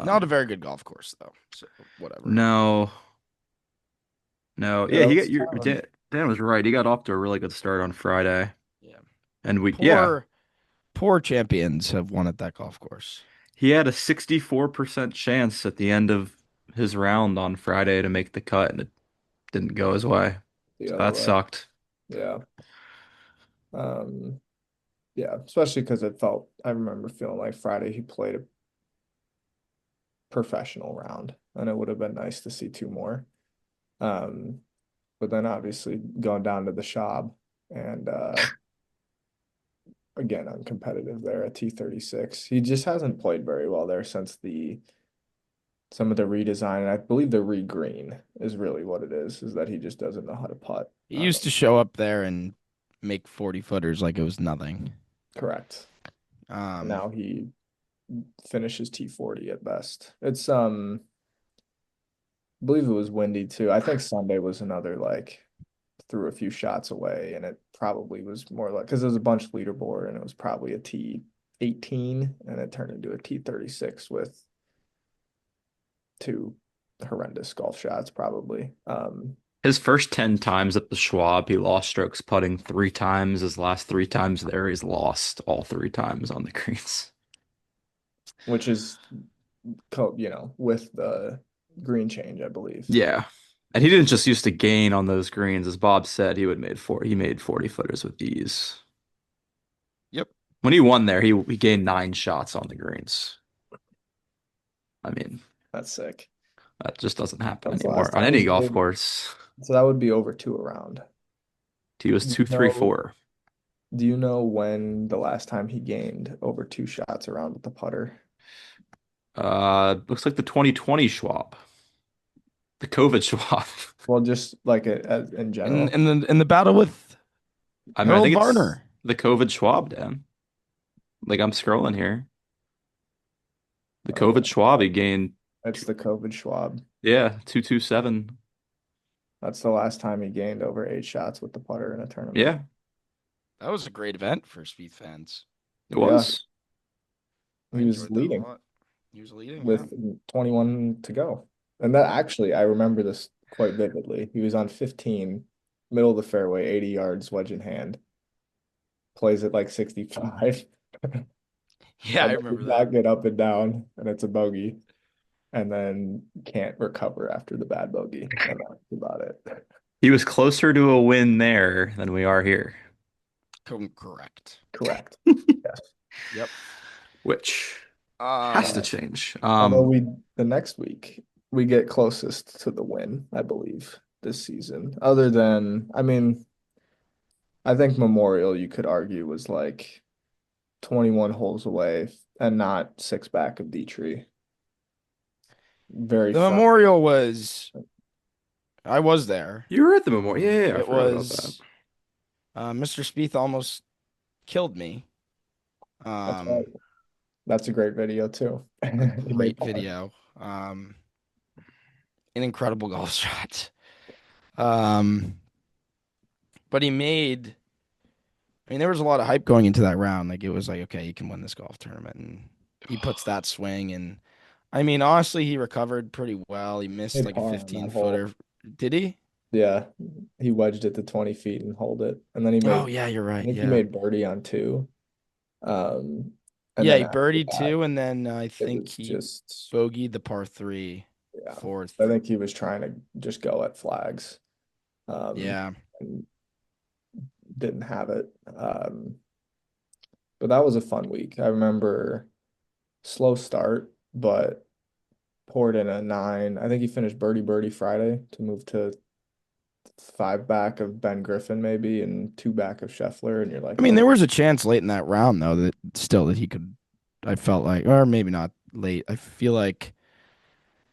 Not a very good golf course, though. So whatever. No, no. Yeah, Yeah, he got let's your Dan was right. He got off to a really good start on Friday. Yeah. And yeah, Poor champions have won at that golf course. he had a 64% chance at the end of his round on Friday to make the cut, and it didn't go his way. the So other that way. sucked. Yeah. Um, yeah, especially because I remember feeling like Friday he played a professional round, and it would have been nice to see two more. But then obviously going down to the shop and again uncompetitive there at T36. He just hasn't played very well there since some of the redesign, and I believe the re-green is really what it is that he just doesn't know how to putt. He used to show up there and make 40 footers like it was nothing. Correct. Now he finishes T40 at best. It's I believe it was windy too. I think Sunday was another like threw a few shots away, and it probably was more like because there was a bunch of leaderboard, and it was probably a T18, and it turned into a T36 with two horrendous golf shots, probably. His first 10 times at the Schwab, he lost strokes putting 3 times. His last 3 times there, he's lost all 3 times on the greens. Which is, with the green change, I believe. Yeah. And he didn't just used to gain on those greens. As Bob said, he made 40 footers with ease. Yep. When he won there, he gained 9 shots on the greens. I mean, That's sick. that just doesn't happen That's the anymore last on time any he golf did. course. So that would be over 2 around. He was 2, 3, 4. Do you know when the last time he gained over 2 shots around with the putter? Looks like the 2020 Schwab. The COVID Schwab. Well, just like in general. In the battle with I mean, I Harold think it's Varner. the COVID Schwab, Dan. Like I'm scrolling here. The COVID Schwab, he gained, It's the COVID Schwab. yeah, 227. That's the last time he gained over 8 shots with the putter in a tournament. Yeah, That was a great event for Spieth fans. it was. I He was enjoyed that a leading lot. He was leading with 21 to go. And that actually, I remember this quite vividly. He was on 15, middle of the fairway, 80 yards, wedge in hand. Plays it like 65. Yeah, I remember that. Back it up and down, and it's a bogey. And then can't recover after the bad bogey. And that's about it. He was closer to a win there than we are here. Correct. Correct. Yes. Yep. Which has to change. Although the next week we get closest to the win, I believe, this season. Other than, I mean, I think Memorial, you could argue, was like 21 holes away and not 6 back of Dietrich. Very The fun. Memorial was. I was there. You were at the Memorial. Yeah, I It forgot about was. Mr. Spieth almost killed me. That's right. That's a great video too. Great video. An incredible golf shot. But he made. I mean, there was a lot of hype going into that round. Like it was like, okay, you can win this golf tournament, and he puts that swing. And I mean, honestly, he recovered pretty well. He missed Hit like par a on that 15 hole. footer. Did he? Yeah, he wedged it to 20 feet and hold it, and then he made. Oh yeah, you're I right. think Yeah. he made birdie on 2. And Yeah, then he after birdied that, 2, and then I it think was he just bogeyed the par 3 yeah. fourth. I think he was trying to just go at flags. Yeah. And didn't have it. But that was a fun week. I remember slow start, but poured in a 9. I think he finished birdie Friday to move to 5 back of Ben Griffin maybe and 2 back of Scheffler, and you're like, I mean, oh, there was a chance late in that round though that he could. I felt like, or maybe not late. I feel like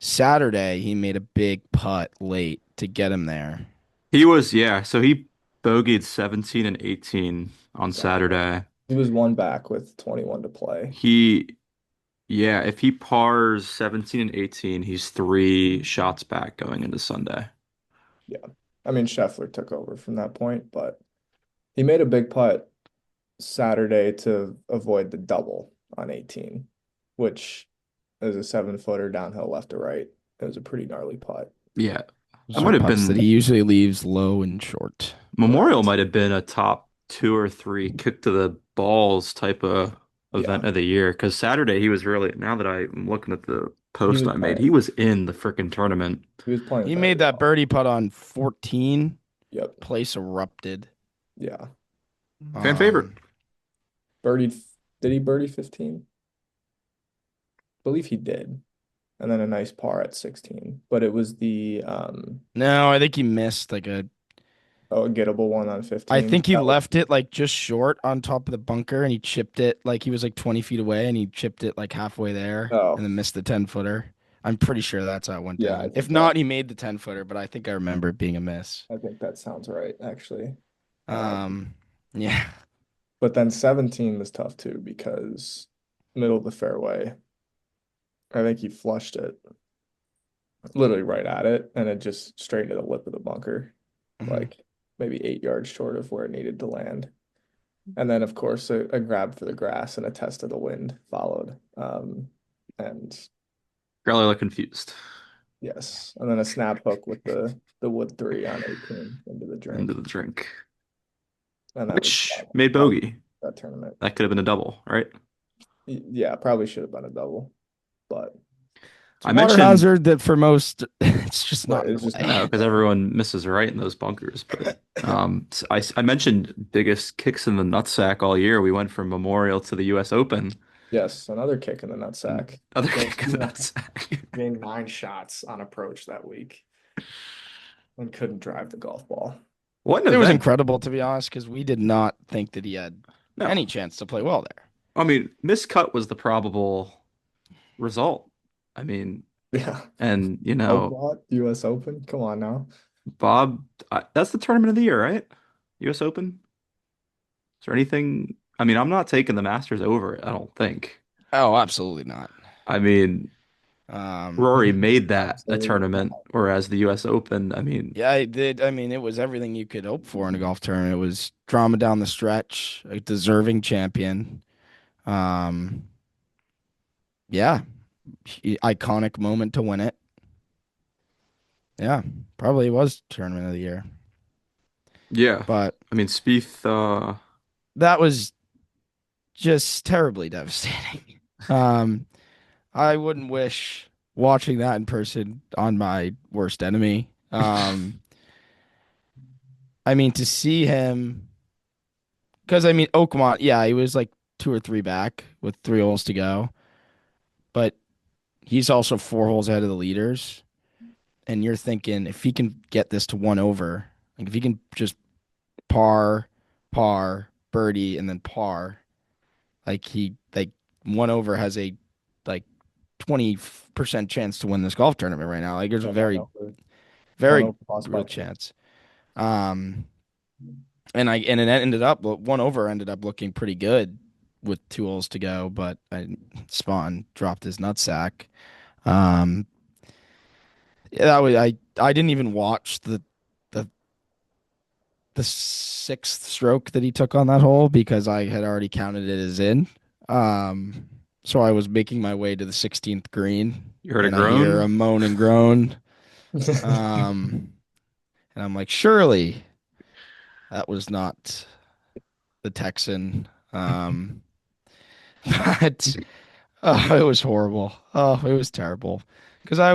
Saturday, he made a big putt late to get him there. He was, yeah. So he bogeyed 17 and 18 on Sounds right. Saturday. He was one back with 21 to play. He, yeah, if he pars 17 and 18, he's 3 shots back going into Sunday. Yeah. I mean, Scheffler took over from that point, but he made a big putt Saturday to avoid the double on 18, which is a 7-footer downhill left to right. It was a pretty gnarly putt. Yeah. That Some might have putts that he been usually leaves low and short. Memorial Correct. might have been a top 2 or 3 kick to the balls type of Yeah, event of the year. Because Saturday he was really, now that I'm looking at the he post was I made, he playing. was in the freaking tournament. He was playing He very made that well. birdie putt on 14. Yep. Place erupted. Yeah. Fan favorite. Um, Birdied. Did he birdie 15? Believe he did. And then a nice par at 16. But it was the no, I think he missed like a. a gettable one on I 15. think he That was, left it like just short on top of the bunker, and he chipped it like he was like 20 feet away, and he chipped it like halfway there, and oh, then missed the 10-footer. I'm pretty sure that's how it went yeah, down. If not, he made the 10-footer, but I think I remember it being a miss. I think that sounds right, actually. Um, yeah. But then 17 was tough too because middle of the fairway. I think he flushed it literally right at it, and it just straight into the lip of the bunker, Mhm. like maybe 8 yards short of where it needed to land. And then, of course, a grab for the grass and a test of the wind followed. And Probably look confused yes, and then a snap hook with the wood 3 on 18 into the into drink, the drink, and that was which made that, bogey. that tournament. That could have been a double, right? Yeah, probably should have been a double, but It's a I water mentioned hazard that for most, it's just right, not in it's just play. not. because everyone misses right in those bunkers, but I mentioned biggest kicks in the nutsack all year. We went from Memorial to the U.S. Open. Yes, another kick in the nutsack. Other Gained, kick in the nutsack. gained 9 shots on approach that week and couldn't drive the golf ball. What an It was event! incredible, to be honest, because we did not think that he had No, any chance to play well there. I mean miscut was the probable result. I mean, Yeah. and Oakmont, US Open. Come on now. Bob, that's the tournament of the year, right? U.S. Open. Is there anything? I mean, I'm not taking the Masters over it, I don't think. Oh, absolutely not. I mean, Rory Um, made that a Absolutely tournament, not. whereas the U.S. Open, I mean, yeah, I did. I mean, it was everything you could hope for in a golf tournament. It was drama down the stretch, a deserving champion. Um, yeah, iconic moment to win it. Yeah, probably was tournament of the year. yeah. But I mean, Spieth, that was just terribly devastating. Um, I wouldn't wish watching that in person on my worst enemy. I mean, to see him, because I mean, Oakmont, yeah, he was like 2 or 3 back with 3 holes to go, but he's also 4 holes ahead of the leaders. And you're thinking if he can get this to 1 over, like if he can just par, par, birdie, and then par, like 1 over has a like 20% chance to win this golf tournament right now. Like there's a Yeah, one very, over, one very over lost by real 10. chance. Um, and it ended up 1 over ended up looking pretty good with 2 holes to go, but Spawn dropped his nutsack. Um, yeah, that was I didn't even watch the the sixth stroke that he took on that hole because I had already counted it as in. Um, so I was making my way to the 16th green, you heard a and I hear a groan. moan and groan. Um, and I'm like, surely that was not the Texan. But oh, it was horrible. Oh, it was terrible. Because I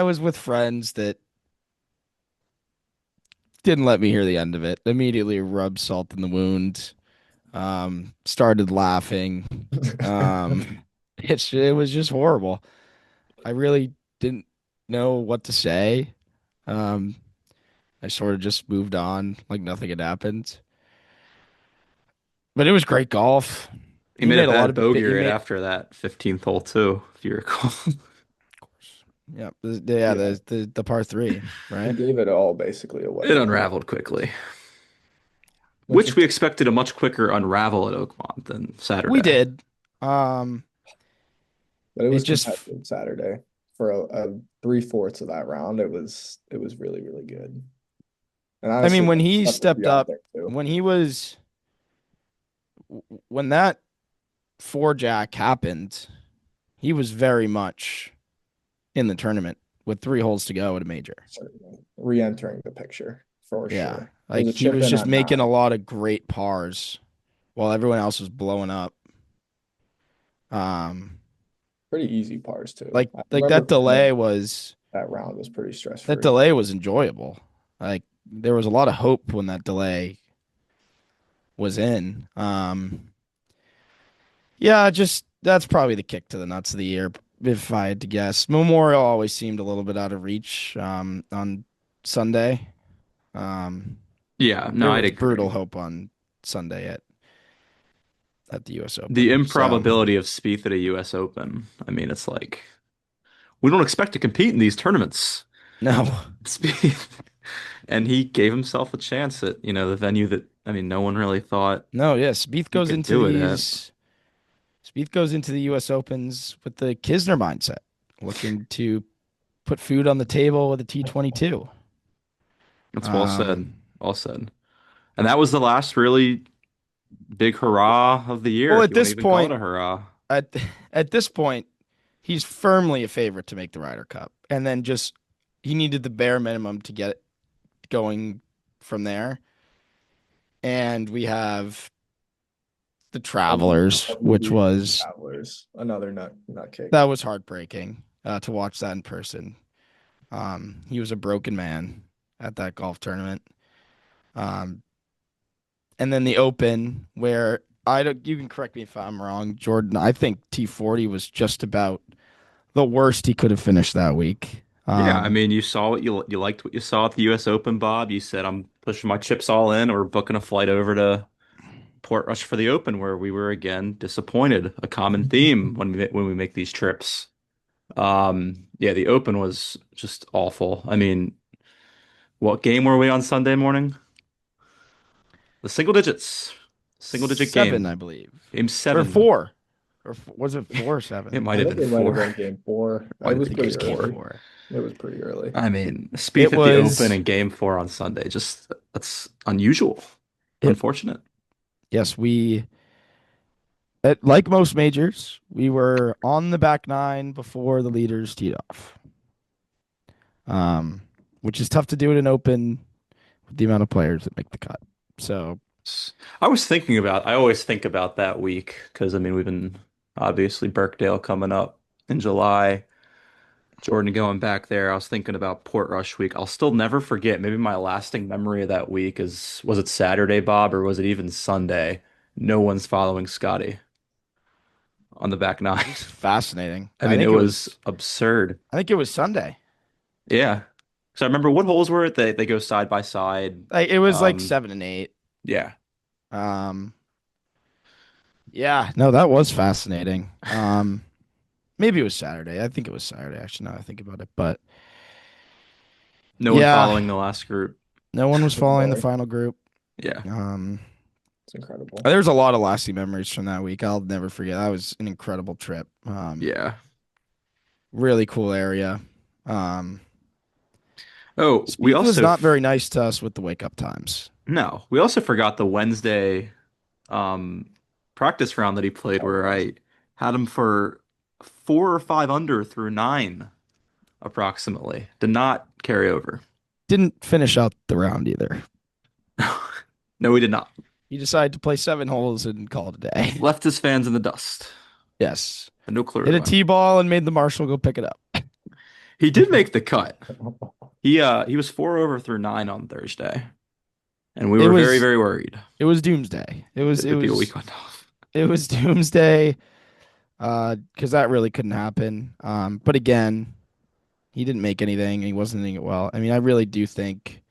was with friends that didn't let me hear the end of it. Immediately rubbed salt in the wound. Started laughing. Um, it was just horrible. I really didn't know what to say. Um, I sort of just moved on like nothing had happened. But it was great golf. He He made a made a lot bad of bogey he right made after that 15th hole too, if you recall. Yeah, Yeah. the par three, He right? gave it all basically away. It unraveled quickly, Which which is we expected a much quicker unravel at Oakmont than We Saturday. did. Um, But it it was just, competitive Saturday for a three-fourths of that round. It was really, really good. And I mean, honestly, when that he stuff would be stepped out up, there too. when he was, when that four jack happened, he was very much in the tournament with 3 holes to go at a major. Certainly. Re-entering the picture for Yeah, sure. It was like a he chip was in just on making a 9. lot of great pars while everyone else was blowing up. Um, Pretty easy pars too. like I like remember feeling that round was pretty that stress-free. delay was enjoyable. Like there was a lot of hope when that delay was in. Yeah, just that's probably the kick to the nuts of the year, if I had to guess. Memorial always seemed a little bit out of reach on Sunday. Um, Yeah, no, there I'd was brutal agree. hope on Sunday at the U.S. The Open. So improbability of Spieth at a U.S. Open. I mean, it's like we don't expect to compete in these tournaments. no, Spieth, and he gave himself a chance at, the venue that I mean, no one really thought no, yeah. Spieth he goes could into do it at. these. Spieth goes into the U.S. Opens with the Kisner mindset, looking to put food on the table with a T22. That's well said. Um, Well said. And that was the last really big hurrah of the year, well, if at you want to this even call it point, a hurrah. at at this point, he's firmly a favorite to make the Ryder Cup, and then just he needed the bare minimum to get it going from there. And we have the Travelers, which WBC was Travelers, another nut kick. that was heartbreaking to watch that in person. He was a broken man at that golf tournament. Um, and then the Open, where I don't, you can correct me if I'm wrong, Jordan. I think T40 was just about the worst he could have finished that week. Yeah, I mean, you saw what you liked what you saw at the U.S. Open, Bob. You said I'm pushing my chips all in, or booking a flight over to Portrush for the Open, where we were again disappointed. A common theme when we make these trips. Yeah, the Open was just awful. I mean, what game were we on Sunday morning? The single digit 7, I game, believe, game or 7. 4, was it 4 or It 7? might I have think been it might have 4. been game 4. Might It have was been I think it game was pretty game four. early. 4. It was pretty early. I mean, Spieth It at the Open was and game 4 on Sunday, just that's unusual, it. unfortunate. Yes, like most majors, we were on the back nine before the leaders teed off. Um, which is tough to do at an Open with the amount of players that make the cut. So I always think about that week because I mean, we've been obviously Birkdale coming up in July. Jordan going back there. I was thinking about Portrush week. I'll still never forget. Maybe my lasting memory of that week was it Saturday, Bob, or was it even Sunday? No one's following Scotty on the back nine. it was fascinating. I mean, it was absurd. I think it was Sunday. Yeah. So I remember what holes were it? They go side by side. Like it was like Um, 7 and 8. yeah. Um, yeah, no, that was fascinating. Maybe it was Saturday. I think it was Saturday. Actually, now I think about it, but No one yeah, following the last group. no one was following the Boy, final group. Yeah. Um, it's incredible. there's a lot of lasting memories from that week. I'll never forget. That was an incredible trip. Yeah. Really cool area. Um, Oh, we Spieth was also not very nice to us with the wake up times. no, we also forgot the Wednesday um practice round that he played Oh where yeah. I had him for 4 or 5 under through 9 approximately. Did not carry over. Didn't finish out the round either. No, we did not. He decided to play 7 holes and call it a day. Left his fans in the dust. Yes. Had no clue where Hit he a went. tee ball and made the marshal go pick it up. He did make the cut. He was 4 over through 9 on Thursday. And we It were very, was very worried it was doomsday. that it would be a weekend off. It was doomsday. Because that really couldn't happen. But again, he didn't make anything. He wasn't hitting it well. I mean, I really do think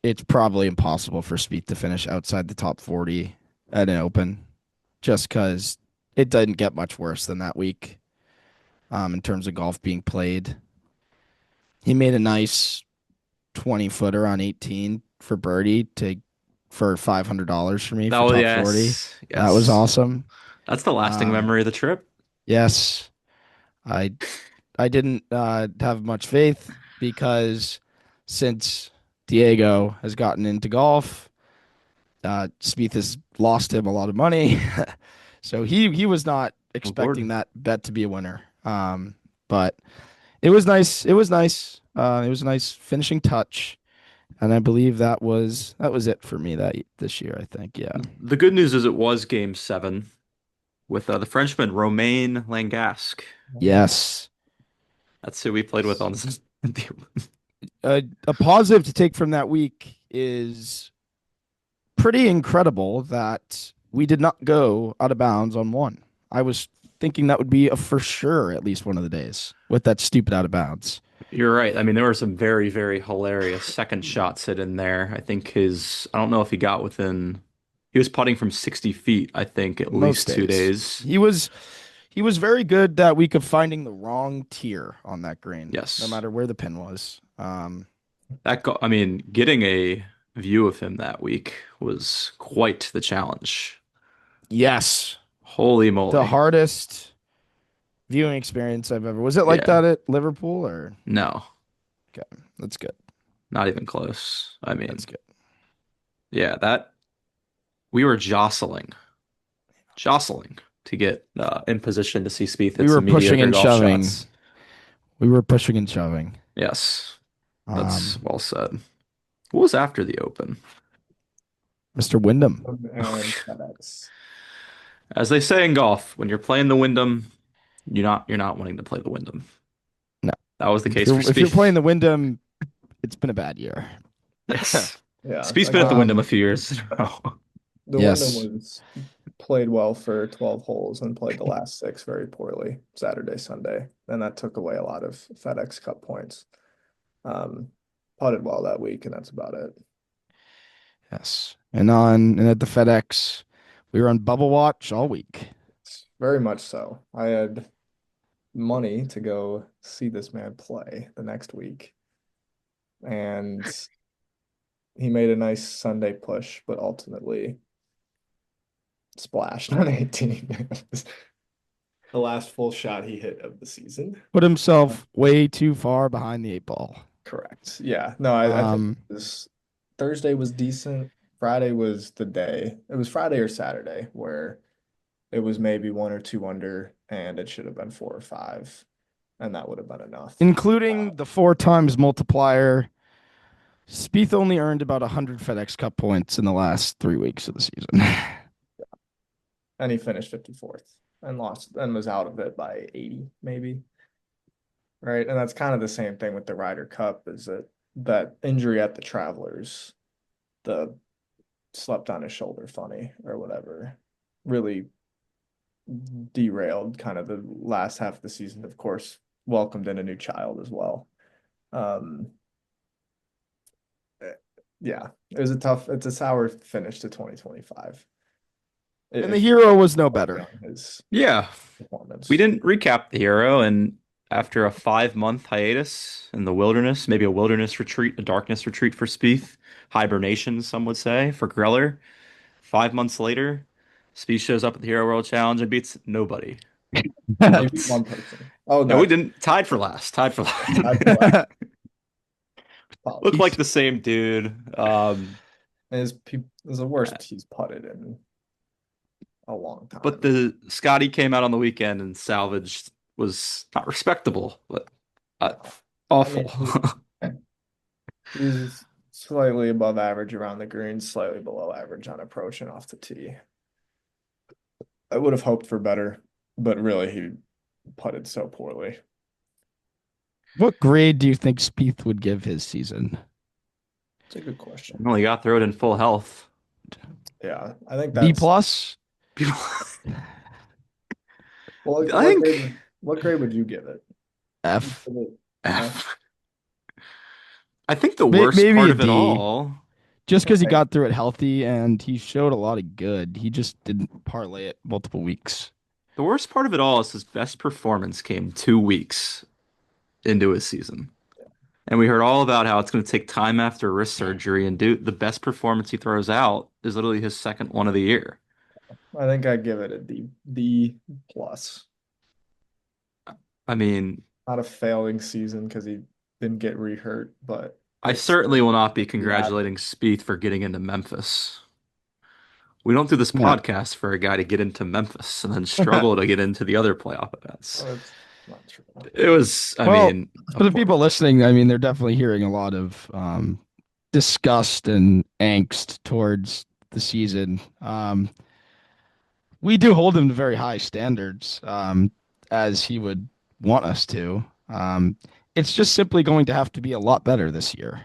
it's probably impossible for Spieth to finish outside the top 40 at an Open, just because it didn't get much worse than that week. In terms of golf being played. He made a nice 20 footer on 18 for birdie to for $500 for me That for was top 40. yes, That was yes. awesome. That's the lasting Um, memory of the trip. yes, I I didn't have much faith because since Diego has gotten into golf, Spieth has lost him a lot of money. So he was not Oh, Lord. expecting that bet to be a winner. But it was nice. It was nice. It was a nice finishing touch. And I believe that was it for me that this year, I think. Yeah. The good news is it was game seven with the Frenchman Romain Langasque. Yes. That's who we played with on A positive to take from that week is pretty incredible that we did not go out of bounds on one. I was thinking that would be a for sure at least one of the days with that stupid out of bounds. You're right. I mean, there were some very, very hilarious second shots hit in there. I don't know if he got within, he was putting from 60 feet, I think, at Most least two days. days. He was very good that week of finding the wrong tier on that green, no Yes. matter where the pin was. I mean, getting a view of him that week was quite the challenge. Yes, Holy the moly. hardest viewing experience I've ever. Was it like Yeah. that at Liverpool or? No, Okay, that's good. not even close. I That's mean, good. yeah, that we were jostling to get in position to see Spieth We hit were some pushing mediocre and golf shoving. shots. We were pushing and shoving. Yes, that's Um, well said. What was after the Open? Mr. Wyndham. And FedEx. As they say in golf, when you're playing the Wyndham, you're not wanting to play the Wyndham. No, That was the if case for you're playing Spieth. the Wyndham, it's been a bad year. Yes. Yeah, Spieth's been at the again, Wyndham a Um, few years in a row. the Wyndham yes. was played well for 12 holes and played the last six very poorly Saturday, Sunday, and that took away a lot of FedEx Cup points. Um, Putted well that week, and that's about it. Yes. And at the FedEx, we were on bubble watch all week. Very much so. I had money to go see this man play the next week, and he made a nice Sunday push, but ultimately splashed on 18. The last full shot he hit of the season. Put himself way too far behind the eight ball. Correct. Yeah. No, I think Um, this Thursday was decent. Friday was the day. It was Friday or Saturday where it was maybe one or two under, and it should have been four or five, and that would have been enough. including the 4 times multiplier, Spieth only earned about 100 FedEx Cup points in the last 3 weeks of the season. And he finished 54th and lost and was out of it by 80, maybe. Right. And that's kind of the same thing with the Ryder Cup, is that injury at the Travelers, the slept on his shoulder funny or whatever, really derailed kind of the last half of the season. Of course, welcomed in a new child as well. Um, yeah, it's a sour finish to 2025. And the hero was no better. His Yeah, performance. we didn't recap the Hero, and after a 5-month hiatus in the wilderness, maybe a wilderness retreat, a darkness retreat for Spieth, hibernation, some would say, for Greller. 5 months later, Spieth shows up at the Hero World Challenge and beats nobody. Maybe one person. Oh, No, we that didn't. Tied for last. Tied for I last. Looked like the same dude. is the worst he's putted in a long But time. the Scotty came out on the weekend and salvaged was not respectable, but uh, awful. He's slightly above average around the greens, slightly below average on approach and off the tee. I would have hoped for better, but really he putted so poorly. What grade do you think Spieth would give his season? It's a good question. Well, he got through it in full health. Yeah, I think B that's plus? People, well. I think What grade would you give it? F. F. I think the worst Maybe part a of it D. all, Just because he Okay. got through it healthy and he showed a lot of good. He just didn't parlay it multiple weeks. the worst part of it all is his best performance came 2 weeks into his season. And we heard all about how it's going to take time after wrist surgery, and dude, the best performance he throws out is literally his second one of the year. I think I'd give it a D plus. I mean, Not a failing season because he didn't get re-hurt, but I it's certainly will not be yeah. congratulating Spieth for getting into Memphis. We don't do this Yeah. podcast for a guy to get into Memphis and then struggle to get into the other playoff events. Well, it's not true. It was, I Well, mean, for of the people course. listening, I mean, they're definitely hearing a lot of disgust and angst towards the season. We do hold him to very high standards, as he would want us to. It's just simply going to have to be a lot better this year.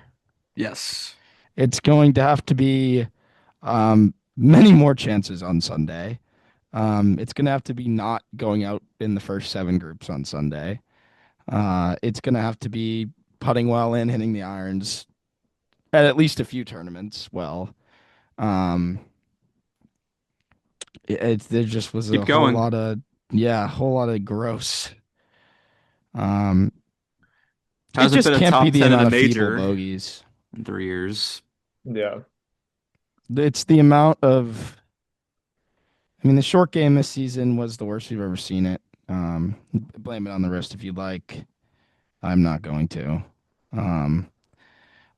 Yes. It's going to have to be many more chances on Sunday. It's going to have to be not going out in the first 7 groups on Sunday. It's going to have to be putting well in, hitting the irons at least a few tournaments well. Um, there just was Keep a whole going. lot of a whole lot of gross. Um, it Hasn't just been a can't be top the 10 in amount a of feeble major bogeys. in 3 years. Yeah. It's the amount of. I mean, the short game this season was the worst we've ever seen it. Blame it on the wrist if you'd like. I'm not going to. Um,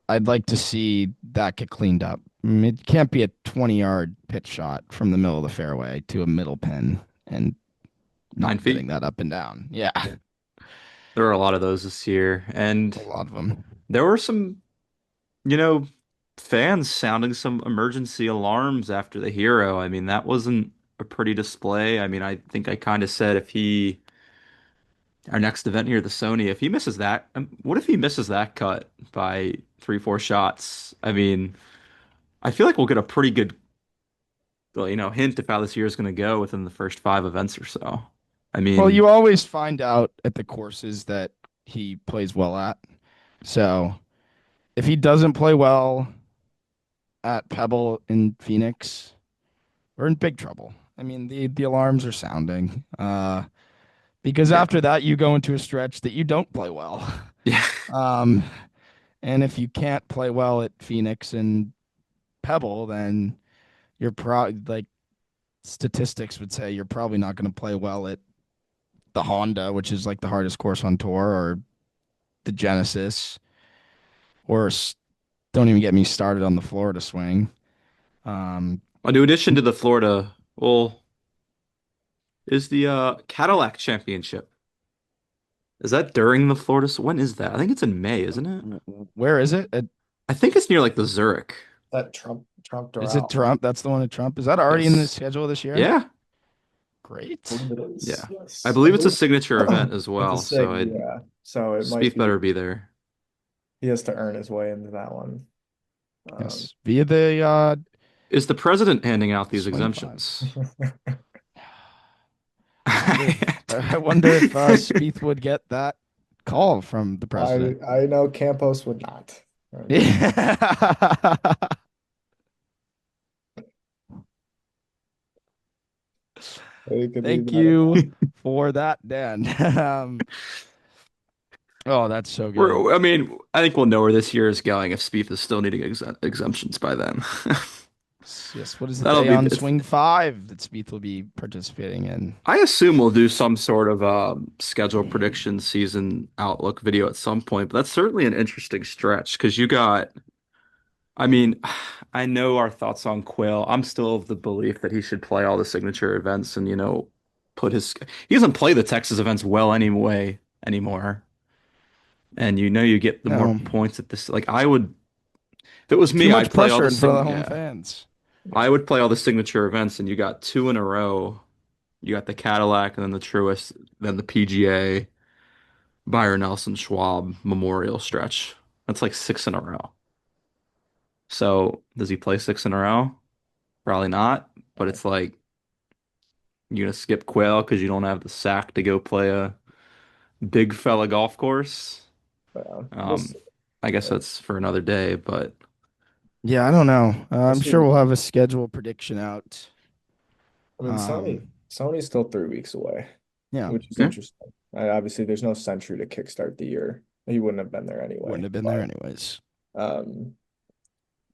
I'd like to see that get cleaned up. It can't be a 20-yard pitch shot from the middle of the fairway to a middle pin and Nine not getting feet. that up and down. Yeah, There are a lot of those this year. And a lot of them. there were some, you know, fans sounding some emergency alarms after the hero. I mean, that wasn't a pretty display. I mean, I think I kind of said if he, our next event here, the Sony, if he misses that, what if he misses that cut by 3, 4 shots? I mean, I feel like we'll get a pretty good, well, hint of how this year is going to go within the first 5 events or so. I Well, mean, you always find out at the courses that he plays well at. So if he doesn't play well at Pebble in Phoenix, we're in big trouble. I mean, the alarms are sounding. Because yeah, after that, you go into a stretch that you don't play well. yeah, Um, and if you can't play well at Phoenix and Pebble, then you're like statistics would say you're probably not going to play well at the Honda, which is like the hardest course on tour, or the Genesis, or don't even get me started on the Florida swing. Um, a new addition to the Florida, well, is the Cadillac Championship. Is that during the Florida? When is that? I think it's in May, isn't it? where is it? I think it's near like the Zurich. That Trump Is it Doral. Trump? That's the one at Trump. Is that already in the Yes. schedule this year? Yeah. Great. It is. Yeah. I Yes. I believe it's a believe signature event as it's a well. So sig, yeah. So it might Spieth be better be there. he has to earn his way into that one. Yes, via the Is the president handing out these swing 5. exemptions? I wonder if Spieth would get that call from the president. I know Campos would not. Yeah. It could Thank leave that alone. you for that, Dan. Oh, that's so good. I mean, I think we'll know where this year is going if Spieth is still needing exemptions by then. Yes, what is the That'll day be. on swing 5 that Spieth will be participating in? I assume we'll do some sort of schedule prediction season outlook video at some point, but that's certainly an interesting stretch because you got. I mean, I know our thoughts on Quill. I'm still of the belief that he should play all the signature events and, put his. He doesn't play the Texas events well anyway anymore. And you get the more No, points at this. Like I would, if it was too me, much I'd play all pressure the in front of sig. the home Yeah, fans. I would play all the signature events, and you got 2 in a row. You got the Cadillac, and then the Truist, then the PGA, Byron Nelson Schwab Memorial stretch. That's like 6 in a row. So does he play 6 in a row? Probably not. But it's like you're gonna skip Quail because you don't have the sack to go play a big fella golf course. Yeah. Um, I guess that's for another day, but Yeah, I don't know. We'll I'm see. sure we'll have a schedule prediction out. I mean, Sony's still 3 weeks away, Yeah. which is yeah. interesting. Obviously, there's no Century to kickstart the year he wouldn't have been there Wouldn't anyway. have been there anyways. Um,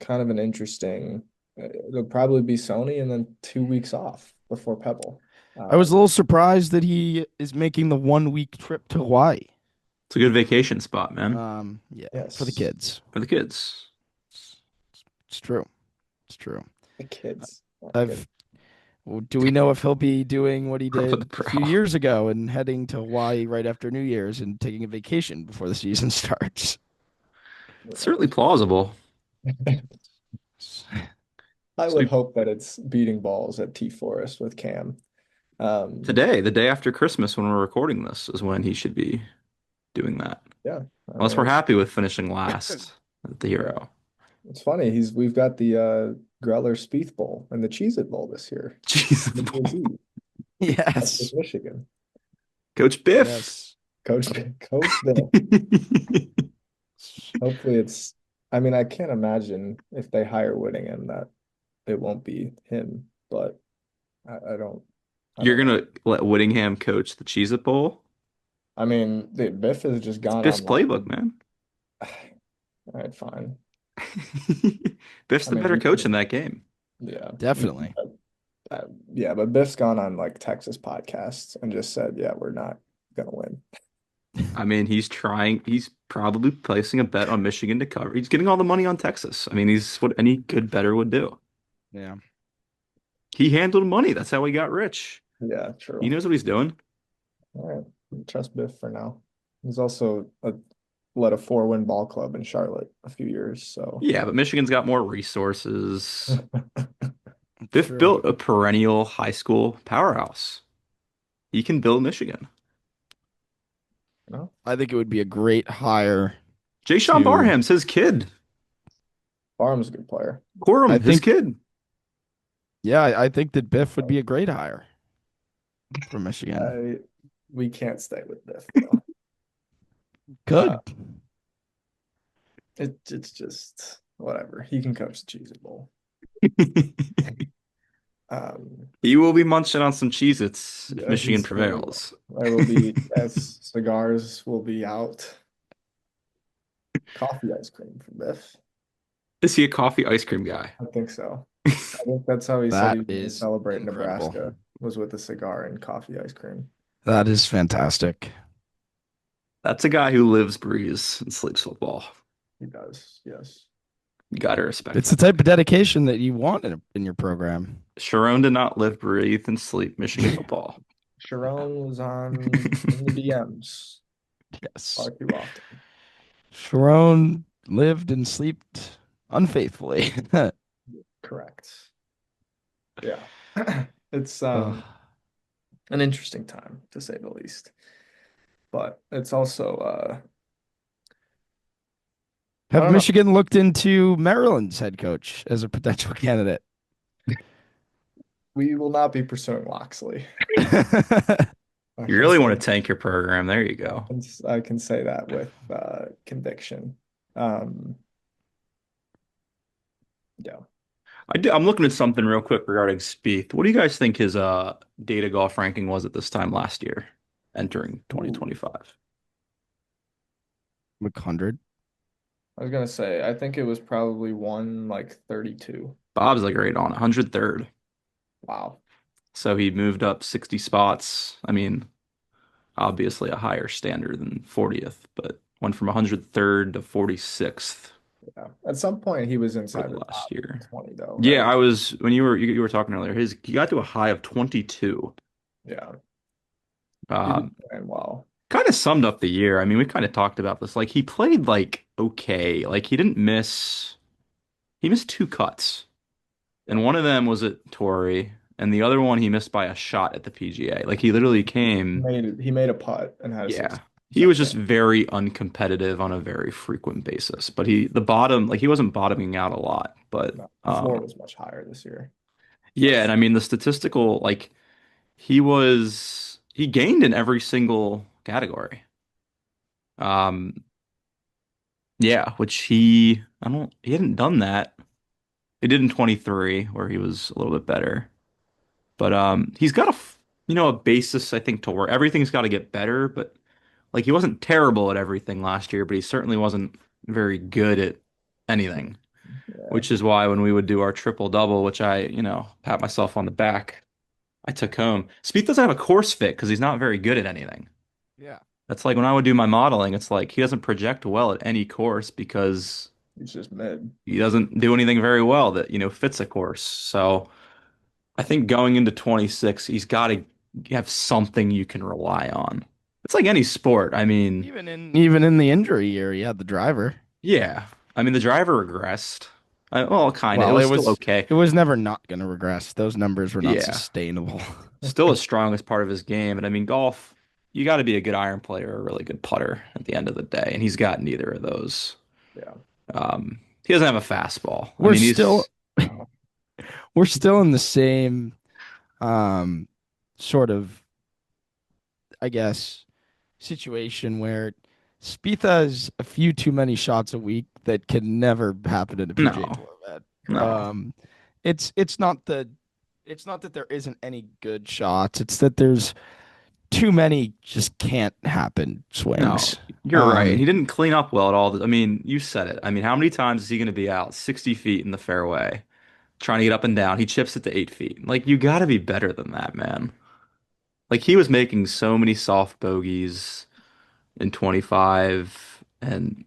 kind of an interesting. It'll probably be Sony and then 2 weeks off before Pebble. I was a little surprised that he is making the 1 week trip to Hawaii. It's a good vacation spot, man, Yeah, for the Yes, kids. for the kids. It's true. It's true. the kids. Oh, I've. Well, do we know if he'll be doing what he For the did a few pro. years ago and heading to Hawaii right after New Year's and taking a vacation before the season starts? good. Certainly plausible. I So would hope that it's beating balls at T Forest with Cam. today, the day after Christmas, when we're recording this, is when he should be doing that. Yeah, I Unless mean, we're happy with finishing last at the Hero. it's funny. We've got the Greller Spieth Bowl and the Cheez-It Bowl this year. Jesus. New Year's Eve. That's Yes. with Michigan. Coach Biff. Yes. Coach Bill. Hopefully it's. I mean, I can't imagine if they hire Whittingham that it won't be him, but I don't. You're gonna let Whittingham coach the Cheez-It Bowl? I mean, Biff has just It's gone Biff's online. playbook, man. All right, fine. Biff's I the mean, better we coach can- in that game. Yeah, Definitely. yeah, but Biff's gone on like Texas podcasts and just said, "Yeah, we're not gonna win." I mean, he's trying. He's probably placing a bet on Michigan to cover. He's getting all the money on Texas. I mean, he's what any good bettor would do. Yeah. He handled money. That's how he got rich. Yeah, true. He knows what he's doing. All right, trust Biff for now. He's also led a 4-win ball club in Charlotte a few years, so Yeah, but Michigan's got more resources. Biff True. built a perennial high school powerhouse. He can build Michigan. no, I think it would be a great hire. Jay Sean To- Barham's his kid. Barham's a good player. Corum, I his think- kid. Yeah, I think that Biff would be a great hire for Michigan. We can't stay with Biff though. Good. It's just whatever. He can coach the Cheez-It Bowl. He will be munching on some Cheez-Its if Yeah, Michigan he's- prevails. There will be as cigars will be out. Coffee ice cream from Biff. Is he a coffee ice cream guy? I think so. I think that's how he That said he was gonna is celebrate incredible. Nebraska was with a cigar and coffee ice cream. That is fantastic. That's a guy who lives, breathes, and sleeps football. He does, yes. You gotta respect It's the that. type of dedication that you want in your program. Sharon did not live, breathe, and sleep Michigan football. Sharon was on in the DMs Yes. far too often. Sharon lived and slept unfaithfully. Correct. Yeah. It's Ugh. an interesting time to say the least. But it's also I Have don't know. Michigan looked into Maryland's head coach as a potential candidate? we will not be pursuing Loxley. You really want to tank your program. There you go. I can say that with conviction. Yeah. I'm looking at something real quick regarding Spieth. What do you guys think his data golf ranking was at this time last year, entering 2025? 100. I was gonna say, I think it was probably one like 32. Bob's like right on 103rd. Wow. So he moved up 60 spots. I mean, obviously a higher standard than 40th, but went from 103rd to 46th Yeah. At some point he was for inside the the last top year. 20 though, Yeah, right? I was when you were talking earlier. He got to a high of 22. Yeah. He was Um, playing well. kind of summed up the year. I mean, we kind of talked about this. Like he played like okay. Like he didn't miss. He missed two cuts, and one of them was at Torrey, and the other one he missed by a shot at the PGA. Like he literally came. He made a putt and had a Yeah. 6 He was just very uncompetitive on a very frequent basis. But he wasn't bottoming out a lot. But No, the floor was much higher this year. yeah, and I mean the statistical like he gained in every single category. Yeah, which he hadn't done that. He did in 23 where he was a little bit better. But he's got a basis I think to work. Everything's got to get better, but Like he wasn't terrible at everything last year, but he certainly wasn't very good at anything. Yeah, Which is why when we would do our triple double, which I, pat myself on the back, I took home. Spieth doesn't have a course fit because he's not very good at anything. Yeah. That's like when I would do my modeling, it's like he doesn't project well at any course because he's just mid. he doesn't do anything very well that, fits a course. So I think going into 26, he's got to have something you can rely on. It's like any sport. I mean, Even in the injury year, he had the driver. yeah. I mean, the driver regressed. Well, kind of. It Well, was still okay. it was never not going to regress. Those numbers were not Yeah. sustainable. Still as strong as part of his game. And I mean, golf, you got to be a good iron player or a really good putter at the end of the day. And he's got neither of those. Yeah. He doesn't have a fastball. I We're mean, still he's we're still in the same um sort of, I guess, situation where Spieth has a few too many shots a week that can never happen in a PGA no, Tour event. no, It's not that there isn't any good shots. It's that there's too many just can't happen no. swings. You're right. He didn't clean up well at all. I mean, you said it. I mean, how many times is he going to be out 60 feet in the fairway trying to get up and down? He chips it to 8 feet. Like, you got to be better than that, man. Like, he was making so many soft bogeys in 25. And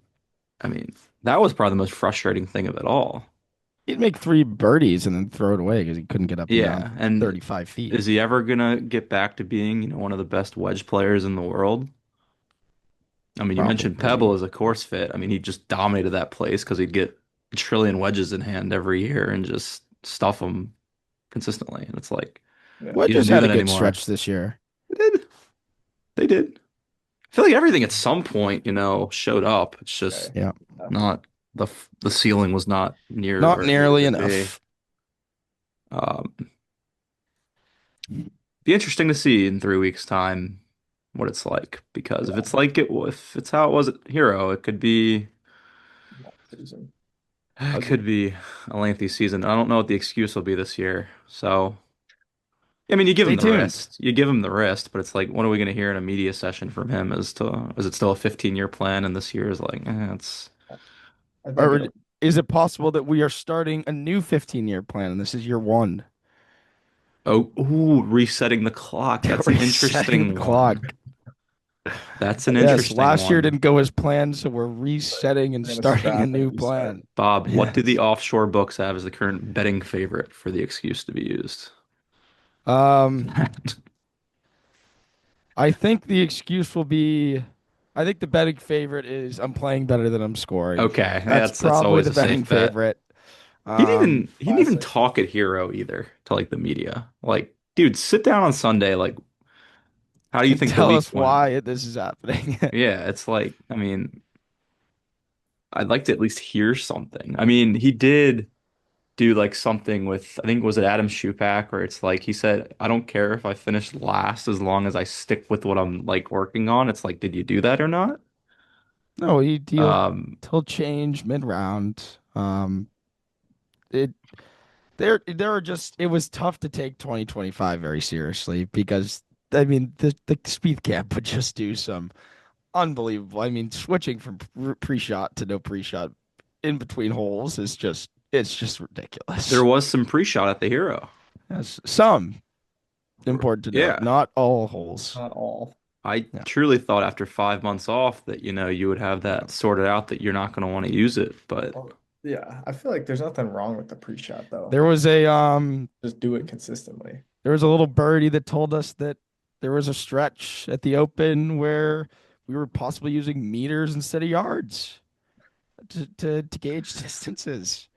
I mean, that was probably the most frustrating thing of it all. He'd make three birdies and then throw it away because he couldn't get up and down Yeah. And 35 feet. is he ever gonna get back to being, one of the best wedge players in the world? I mean, you mentioned Pebble Probably. as a course fit. I mean, he just dominated that place because he'd get a trillion wedges in hand every year and just stuff them consistently. And it's like, Yeah. he Wedges doesn't do had a that good anymore. stretch this year. They did. They did. I feel like everything at some point, showed up. It's just Okay. Yeah. not the ceiling was not near Not where it needed nearly to be. enough. Um, be interesting to see in 3 weeks' time what it's like because Yeah. if it's how it was at Hero, it could be Season. it could be a lengthy season. I don't know what the excuse will be this year. So, I mean, you give him Stay the tuned. wrist. You give him the wrist, but it's like, what are we going to hear in a media session from him as to is it still a 15-year plan and this year is like, it's I think Or it'll, is it possible that we are starting a new 15-year plan and this is year one? resetting the clock. That's an Resetting the interesting clock. one. That's an Yes, interesting last year one. didn't go as planned, so we're resetting and we're gonna starting a scrap and new restart. plan. Bob, what do the Yes. offshore books have as the current betting favorite for the excuse to be used? Um, I think the excuse will be, I think the betting favorite is I'm playing better than I'm scoring. Okay, That's that's probably always the a betting safe bet. favorite. He didn't Um, even he didn't even Classic. talk at Hero either to like the media. Like, dude, sit down on Sunday. Like, how do you and think the tell week us went? why this is happening. Yeah, it's like, I mean, I'd like to at least hear something. I mean, he did do like something with, I think was it Adam Shupak, where it's like he said, I don't care if I finish last as long as I stick with what I'm like working on. It's like, did you do that or not? No, Um, he'll change mid round. It there are just it was tough to take 2025 very seriously because I mean the Spieth camp would just do some unbelievable. I mean, switching from pre-shot to no pre-shot in between holes is just it's just there ridiculous. was some pre-shot at the Hero. Yes, some important to note, Yeah. not all holes. Not all. I Yeah, truly thought after 5 months off that, you would have yeah. that sorted out that you're not going to want to use it. But Oh, yeah, I feel like there's nothing wrong with the pre-shot though. There was a Just do it consistently. there was a little birdie that told us that there was a stretch at the Open where we were possibly using meters instead of yards to gauge distances.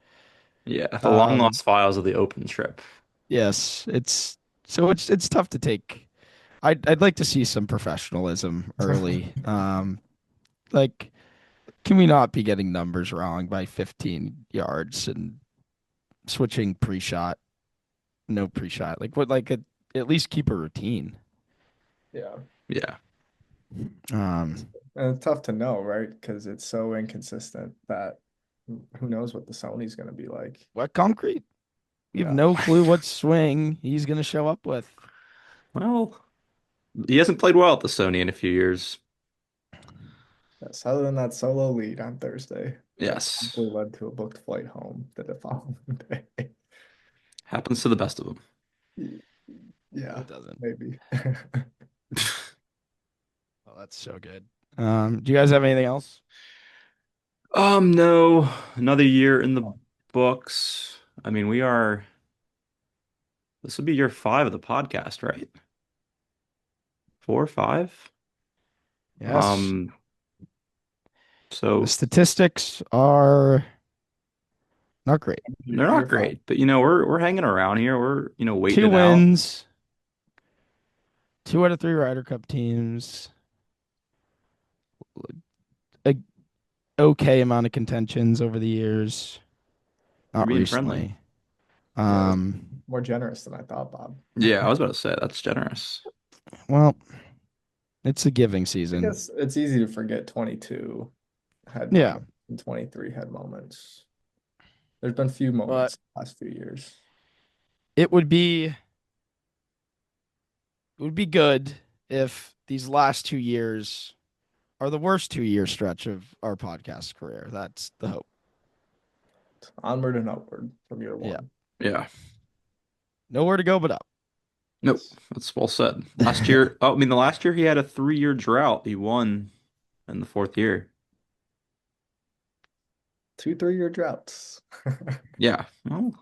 yeah, the long Um, lost files of the Open trip. yes, it's tough to take. I'd like to see some professionalism early. Like, can we not be getting numbers wrong by 15 yards and switching pre-shot, no pre-shot? Like, at least keep a routine. Yeah. Yeah. Um, And it's tough to know, right? Because it's so inconsistent that who knows what the Sony's gonna be like. wet concrete. We have Yeah. no clue what swing he's gonna show up with. Well, he hasn't played well at the Sony in a few years. Yes, other than that solo lead on Thursday, that Yes. probably led to a booked flight home the following day. Happens to the best of them. Yeah, It doesn't. maybe. Oh, that's so good. Do you guys have anything else? No, another year in the books. I mean, this would be year 5 of the podcast, right? 4, 5? Yes. Um, The so statistics are not great. they're You're not fine. great, but we're hanging around here. We're, waiting Two it out. wins, 2 out of 3 Ryder Cup teams, a okay amount of contentions over the years. You're Not being friendly. recently. Yeah, that's Um, more generous than I thought, Bob. Yeah, I was about to say that's generous. well, it's a giving I season. guess it's easy to forget 22 had Yeah, moments and 23 had moments. There's been few but moments the last few years. it would be good if these last 2 years are the worst 2 year stretch of our podcast career. That's the hope. Onward and upward from year Yeah. one. Yeah. Nowhere to go but up. Nope. That's well said. Last year, oh, I mean, the last year he had a 3-year drought. He won in the 4th year. 2 3 year droughts. Yeah. Well,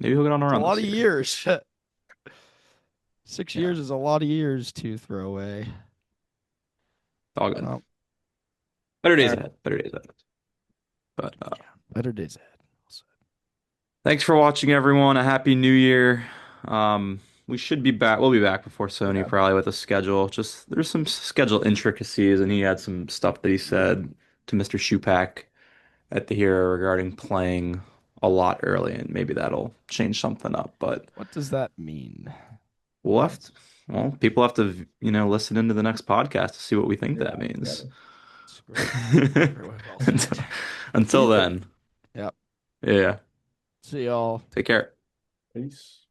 maybe he'll get on a It's a run lot this of year. years. 6 Yeah. years is a lot of years to throw away. All good. Well, Better All days right. ahead. Better days ahead. But yeah, better days ahead. thanks for watching, everyone. A happy new year. We should be back. We'll be back before Sony Yeah. probably with a schedule. Just there's some schedule intricacies, and he had some stuff that he said to Mr. Shupak at the hero regarding playing a lot early, and maybe that'll change something up. But What does that mean? we'll have to, well, people have to, listen into the next podcast to see what we think Yeah. that means. Yeah. It's great. Very well Until, said. until then, Yep. yeah. See y'all. Take care. Peace.